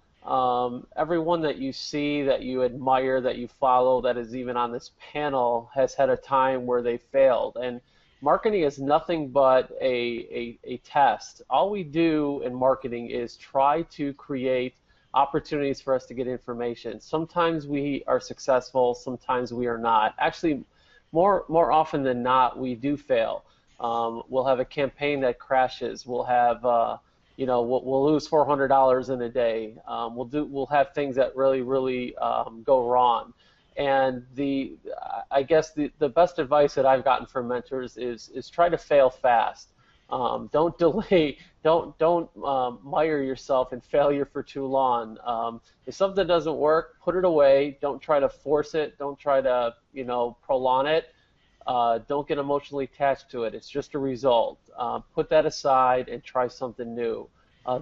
Speaker 2: Everyone that you see, that you admire, that you follow, that is even on this panel, has had a time where they failed. And marketing is nothing but a test. All we do in marketing is try to create opportunities for us to get information. Sometimes we are successful, sometimes we are not. Actually, more often than not, we do fail. We'll have a campaign that crashes. We'll have we'll lose $400 in a day. We'll have things that really go wrong. And I guess the best advice that I've gotten from mentors is try to fail fast. Don't delay. Don't mire yourself in failure for too long. If something doesn't work, put it away. Don't try to force it. Don't try to prolong it. Don't get emotionally attached to it. It's just a result. Put that aside and try something new.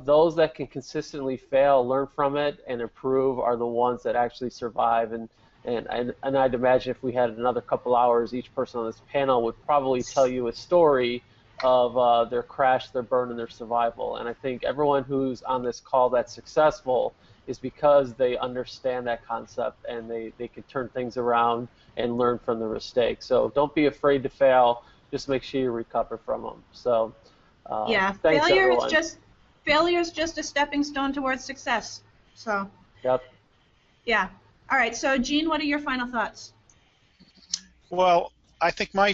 Speaker 2: Those that can consistently fail, learn from it, and improve are the ones that actually survive. And I'd imagine if we had another couple hours, each person on this panel would probably tell you a story of their crash, their burn, and their survival. And I think everyone who's on this call that's successful is because they understand that concept and they can turn things around and learn from their mistakes. So don't be afraid to fail. Just make sure you recover from them. So
Speaker 1: yeah,
Speaker 2: thanks, everyone.
Speaker 1: Failure is just a stepping stone towards success. So
Speaker 2: yep.
Speaker 1: Yeah. All right. So Gene, what are your final thoughts?
Speaker 9: Well, I think my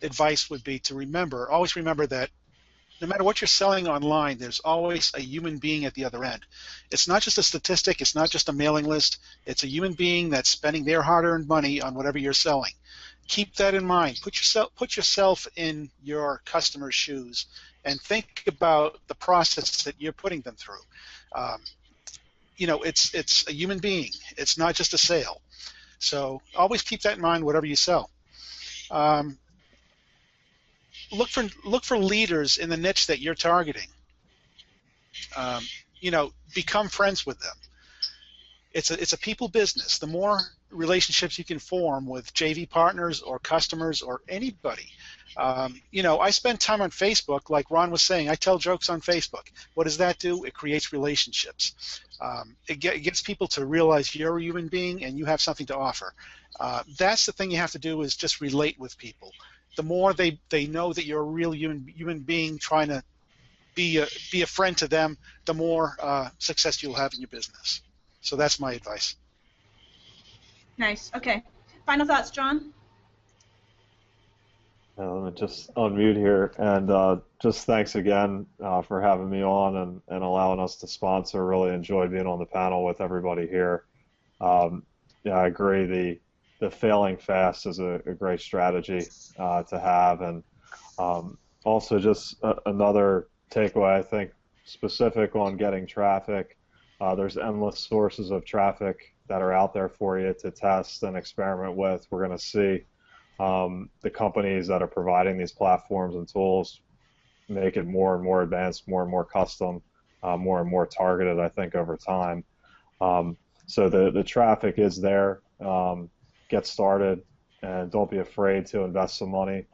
Speaker 9: advice would be to always remember that no matter what you're selling online, there's always a human being at the other end. It's not just a statistic. It's not just a mailing list. It's a human being that's spending their hard-earned money on whatever you're selling. Keep that in mind. Put yourself in your customer's shoes and think about the process that you're putting them through. It's a human being. It's not just a sale. So always keep that in mind, whatever you sell. Look for leaders in the niche that you're targeting. Become friends with them. It's a people business. The more relationships you can form with JV partners or customers or anybody. I spend time on Facebook, like Ron was saying. I tell jokes on Facebook. What does that do? It creates relationships. It gets people to realize you're a human being and you have something to offer. That's the thing you have to do, is just relate with people. The more they know that you're a real human being trying to be a friend to them, the more success you'll have in your business. So that's my advice.
Speaker 1: Nice. Okay. Final thoughts, John?
Speaker 4: Let me just unmute here, and just thanks again for having me on and allowing us to sponsor. Really enjoyed being on the panel with everybody here. I agree. The failing fast is a great strategy to have, and also just another takeaway, I think, specific on getting traffic. There's endless sources of traffic that are out there for you to test and experiment with. We're going to see the companies that are providing these platforms and tools make it more and more advanced, more and more custom. more and more targeted, I think, over time. So the traffic is there. Get started, and don't be afraid to invest some money,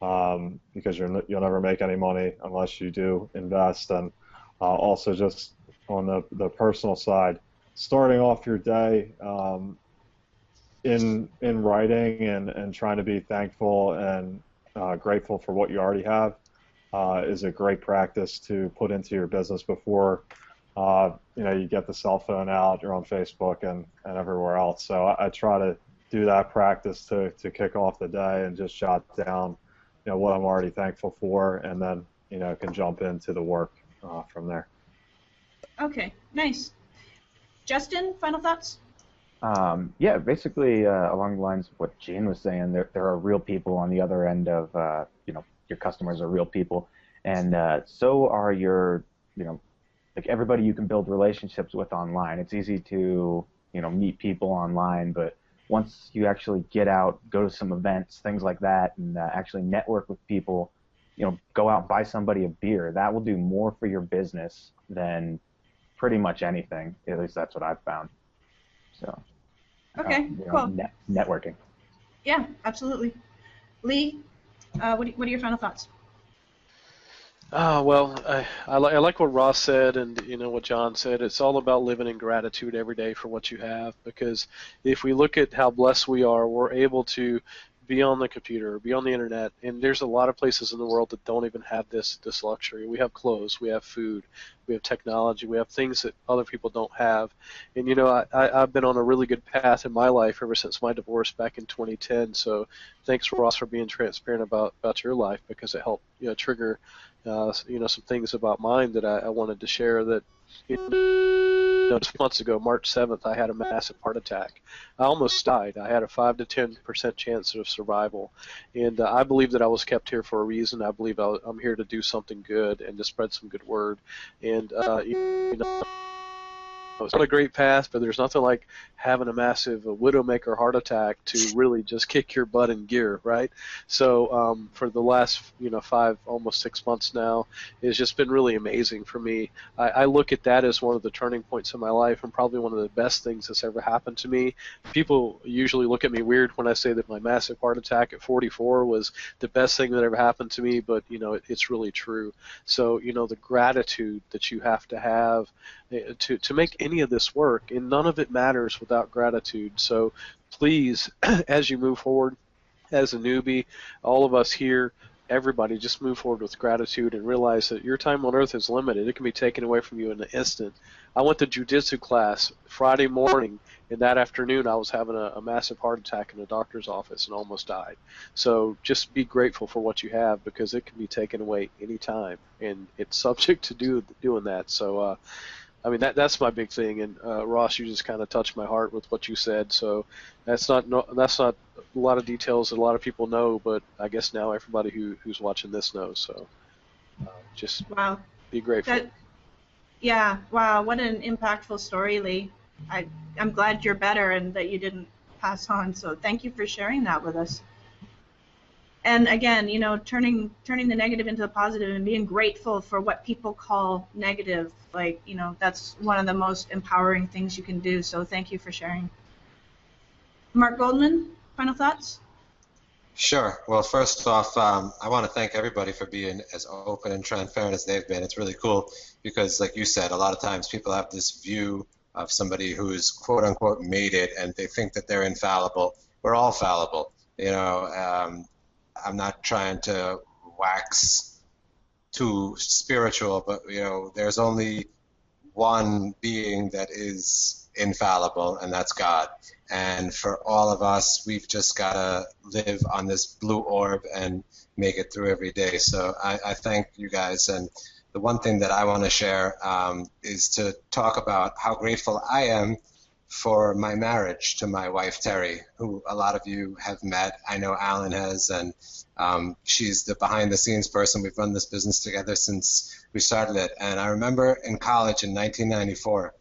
Speaker 4: because you'll never make any money unless you do invest. And also, just on the personal side, starting off your day in writing and trying to be thankful and grateful for what you already have is a great practice to put into your business before you get the cell phone out, you're on Facebook and everywhere else. So I try to do that practice to kick off the day and just jot down what I'm already thankful for, and then can jump into the work from there.
Speaker 1: Okay, nice. Justin, final thoughts?
Speaker 6: Yeah, basically along the lines of what Gene was saying, there are real people on the other end of, your customers are real people, and so are your, like everybody you can build relationships with online. It's easy to, meet people online, but once you actually get out, go to some events, things like that, and actually network with people, go out and buy somebody a beer, that will do more for your business than pretty much anything. At least that's what I've found. So,
Speaker 1: okay, cool.
Speaker 6: Networking.
Speaker 1: Yeah, absolutely. Lee, what are your final thoughts?
Speaker 8: Well, I like what Ross said, and what John said. It's all about living in gratitude every day for what you have, because if we look at how blessed we are, we're able to be on the computer, be on the internet, and there's a lot of places in the world that don't even have this luxury. We have clothes, we have food, we have technology, we have things that other people don't have. And I've been on a really good path in my life ever since my divorce back in 2010. So thanks, Ross, for being transparent about your life, because it helped trigger some things about mine that I wanted to share. That just months ago, March 7th, I had a massive heart attack. I almost died. I had a 5 to 10% chance of survival, and I believe that I was kept here for a reason. I believe I'm here to do something good and to spread some good word. And it's not a great path, but there's nothing like having a massive widowmaker heart attack to really just kick your butt in gear, right? So for the last 5, almost 6 months now, it's just been really amazing for me. I look at that as one of the turning points in my life, and probably one of the best things that's ever happened to me. People usually look at me weird when I say that my massive heart attack at 44 was the best thing that ever happened to me, but it's really true. So the gratitude that you have to have to make any of this work, and none of it matters without gratitude. So please, as you move forward as a newbie, all of us here, everybody, just move forward with gratitude and realize that your time on earth is limited. It can be taken away from you in an instant. I went to jiu-jitsu class Friday morning, and that afternoon I was having a massive heart attack in a doctor's office and almost died. So just be grateful for what you have, because it can be taken away anytime, and it's subject to doing that. So that's my big thing, and Ross, you just kind of touched my heart with what you said. So that's not a lot of details that a lot of people know, but I guess now everybody who's watching this knows. So just be grateful.
Speaker 1: Wow, what an impactful story, Lee. I'm glad you're better and that you didn't pass on. So thank you for sharing that with us. And again, turning the negative into the positive and being grateful for what people call negative, that's one of the most empowering things you can do. So thank you for sharing. Marc Goldman, final thoughts?
Speaker 7: Sure. Well, first off, I want to thank everybody for being as open and transparent as they've been. It's really cool because, like you said, a lot of times people have this view of somebody who's quote-unquote made it, and they think that they're infallible. We're all fallible. I'm not trying to wax too spiritual, but there's only one being that is infallible, and that's God. And for all of us, we've just got to live on this blue orb and make it through every day. So I thank you guys. And the one thing that I want to share is to talk about how grateful I am for my marriage to my wife, Terri, who a lot of you have met. I know Alan has, and she's the behind-the-scenes person. We've run this business together since we started it. And I remember in college in 1994,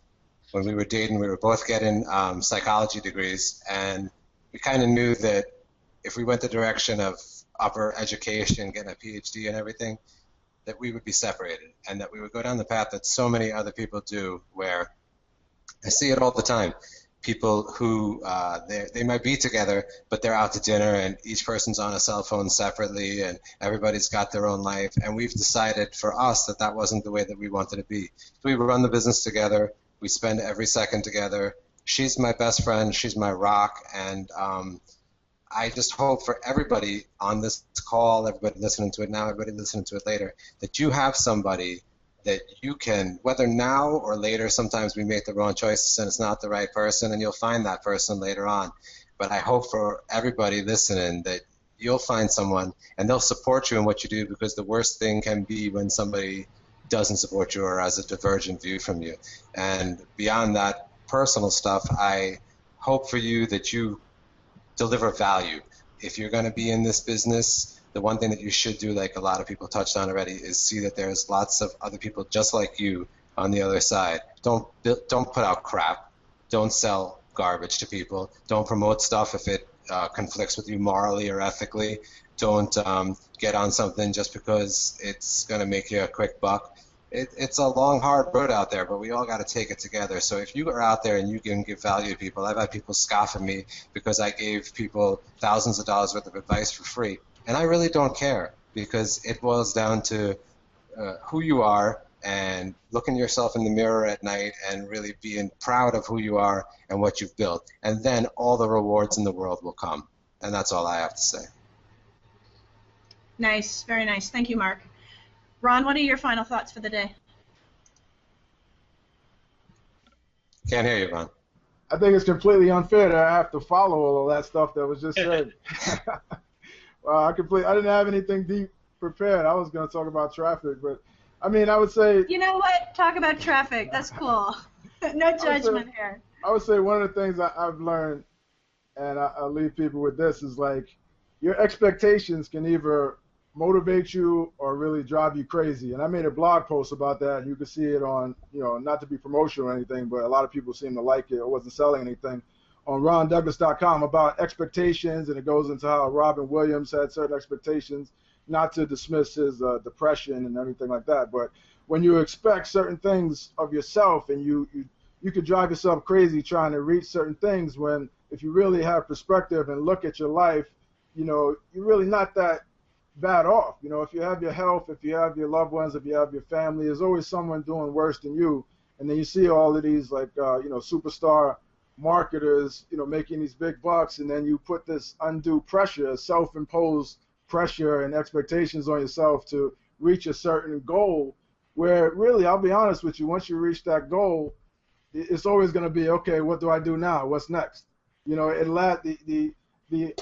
Speaker 7: when we were dating, we were both getting psychology degrees, and we kind of knew that if we went the direction of upper education, getting a PhD and everything, that we would be separated and that we would go down the path that so many other people do, where I see it all the time. People who they might be together, but they're out to dinner and each person's on a cell phone separately and everybody's got their own life. And we've decided for us that that wasn't the way that we wanted to be. So we run the business together. We spend every second together. She's my best friend. She's my rock. And I just hope for everybody on this call, everybody listening to it now, everybody listening to it later, that you have somebody that you can, whether now or later, sometimes we make the wrong choices and it's not the right person, and you'll find that person later on. But I hope for everybody listening that you'll find someone and they'll support you in what you do, because the worst thing can be when somebody doesn't support you or has a divergent view from you. And beyond that personal stuff, I hope for you that you deliver value. If you're going to be in this business, the one thing that you should do, like a lot of people touched on already, is see that there's lots of other people just like you on the other side. Don't put out crap. Don't sell garbage to people. Don't promote stuff if it conflicts with you morally or ethically. Don't get on something just because it's going to make you a quick buck. It's a long, hard road out there, but we all got to take it together. So if you are out there and you can give value to people, I've had people scoff at me because I gave people thousands of dollars worth of advice for free. And I really don't care, because it boils down to who you are and looking yourself in the mirror at night and really being proud of who you are and what you've built. And then all the rewards in the world will come. And that's all I have to say.
Speaker 1: Nice. Very nice. Thank you, Marc. Ron, what are your final thoughts for the day?
Speaker 7: Can't hear you, Ron.
Speaker 10: I think it's completely unfair that I have to follow all of that stuff that was just said. I didn't have anything deep prepared. I was going to talk about traffic, but I mean, I would say.
Speaker 1: You know what? Talk about traffic. That's cool. No judgment here.
Speaker 10: I would say one of the things I've learned, and I'll leave people with this, is like your expectations can either motivate you or really drive you crazy. And I made a blog post about that, and you can see it on, not to be promotional or anything, but a lot of people seem to like it. It wasn't selling anything. On rondouglas.com about expectations, and it goes into how Robin Williams had certain expectations, not to dismiss his depression and everything like that, but when you expect certain things of yourself and you could drive yourself crazy trying to reach certain things, when if you really have perspective and look at your life, you're really not that bad off. If you have your health, if you have your loved ones, if you have your family, there's always someone doing worse than you. And then you see all of these superstar marketers, making these big bucks, and then you put this undue pressure, self-imposed pressure and expectations on yourself to reach a certain goal, where really, I'll be honest with you, once you reach that goal, it's always going to be, okay, what do I do now? What's next? The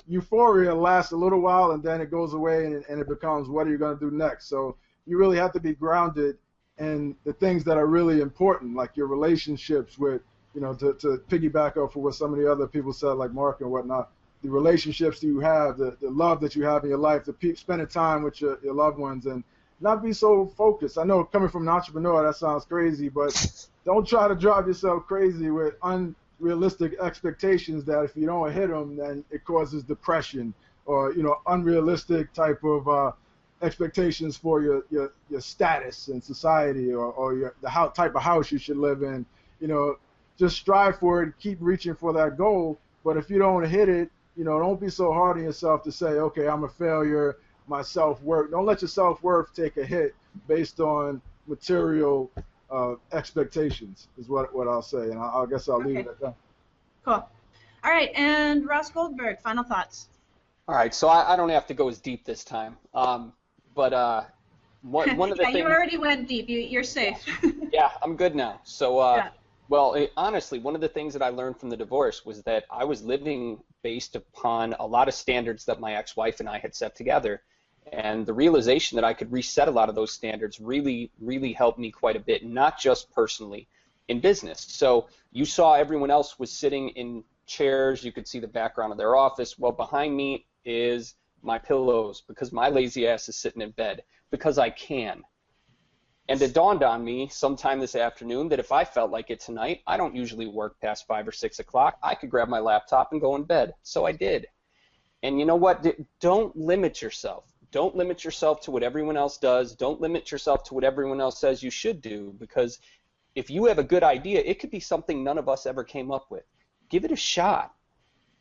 Speaker 10: euphoria lasts a little while, and then it goes away, and it becomes, what are you going to do next? So you really have to be grounded in the things that are really important, like your relationships with, to piggyback off of what some of the other people said, like Marc and whatnot, the relationships that you have, the love that you have in your life, spending time with your loved ones, and not be so focused. I know coming from an entrepreneur, that sounds crazy, but don't try to drive yourself crazy with unrealistic expectations that if you don't hit them, then it causes depression, or unrealistic type of expectations for your status in society, or the type of house you should live in. Just strive for it, keep reaching for that goal. But if you don't hit it, don't be so hard on yourself to say, okay, I'm a failure, my self-worth. Don't let your self-worth take a hit based on material expectations, is what I'll say. And I guess I'll leave it at that.
Speaker 1: Cool. All right, and Ross Goldberg, final thoughts.
Speaker 3: All right, so I don't have to go as deep this time. But one of the things...
Speaker 1: you already went deep. You're safe.
Speaker 3: Yeah, I'm good now. So,
Speaker 1: yeah.
Speaker 3: Well, honestly, one of the things that I learned from the divorce was that I was living based upon a lot of standards that my ex-wife and I had set together. And the realization that I could reset a lot of those standards really, really helped me quite a bit, not just personally, in business. So you saw everyone else was sitting in chairs. You could see the background of their office. Well, behind me is my pillows, because my lazy ass is sitting in bed, because I can. And it dawned on me sometime this afternoon that if I felt like it tonight, I don't usually work past 5 or 6 o'clock, I could grab my laptop and go in bed. So I did. And you know what? Don't limit yourself. Don't limit yourself to what everyone else does. Don't limit yourself to what everyone else says you should do, because if you have a good idea, it could be something none of us ever came up with. Give it a shot.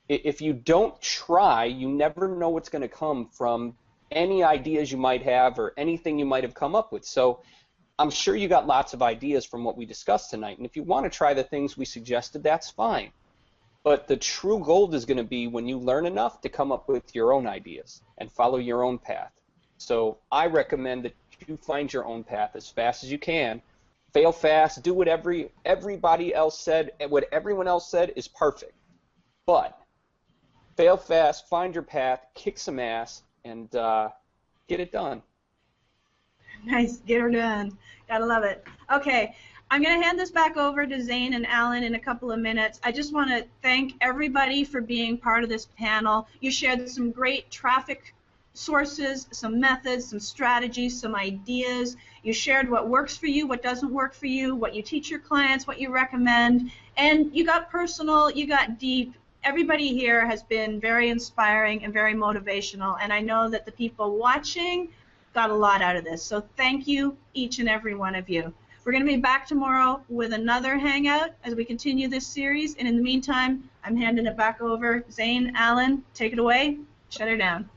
Speaker 3: If you don't try, you never know what's going to come from any ideas you might have or anything you might have come up with. So I'm sure you got lots of ideas from what we discussed tonight, and if you want to try the things we suggested, that's fine. But the true gold is going to be when you learn enough to come up with your own ideas and follow your own path. So I recommend that you find your own path as fast as you can. Fail fast, do what everybody else said, and what everyone else said is perfect. But fail fast, find your path, kick some ass, and get it done.
Speaker 1: Nice, get her done. Gotta love it. Okay, I'm going to hand this back over to Zane and Alan in a couple of minutes. I just want to thank everybody for being part of this panel. You shared some great traffic sources, some methods, some strategies, some ideas. You shared what works for you, what doesn't work for you, what you teach your clients, what you recommend, and you got personal, you got deep. Everybody here has been very inspiring and very motivational, and I know that the people watching got a lot out of this. So thank you, each and every one of you. We're going to be back tomorrow with another hangout as we continue this series, and in the meantime, I'm handing it back over. Zane, Alan, take it away. Shut her down.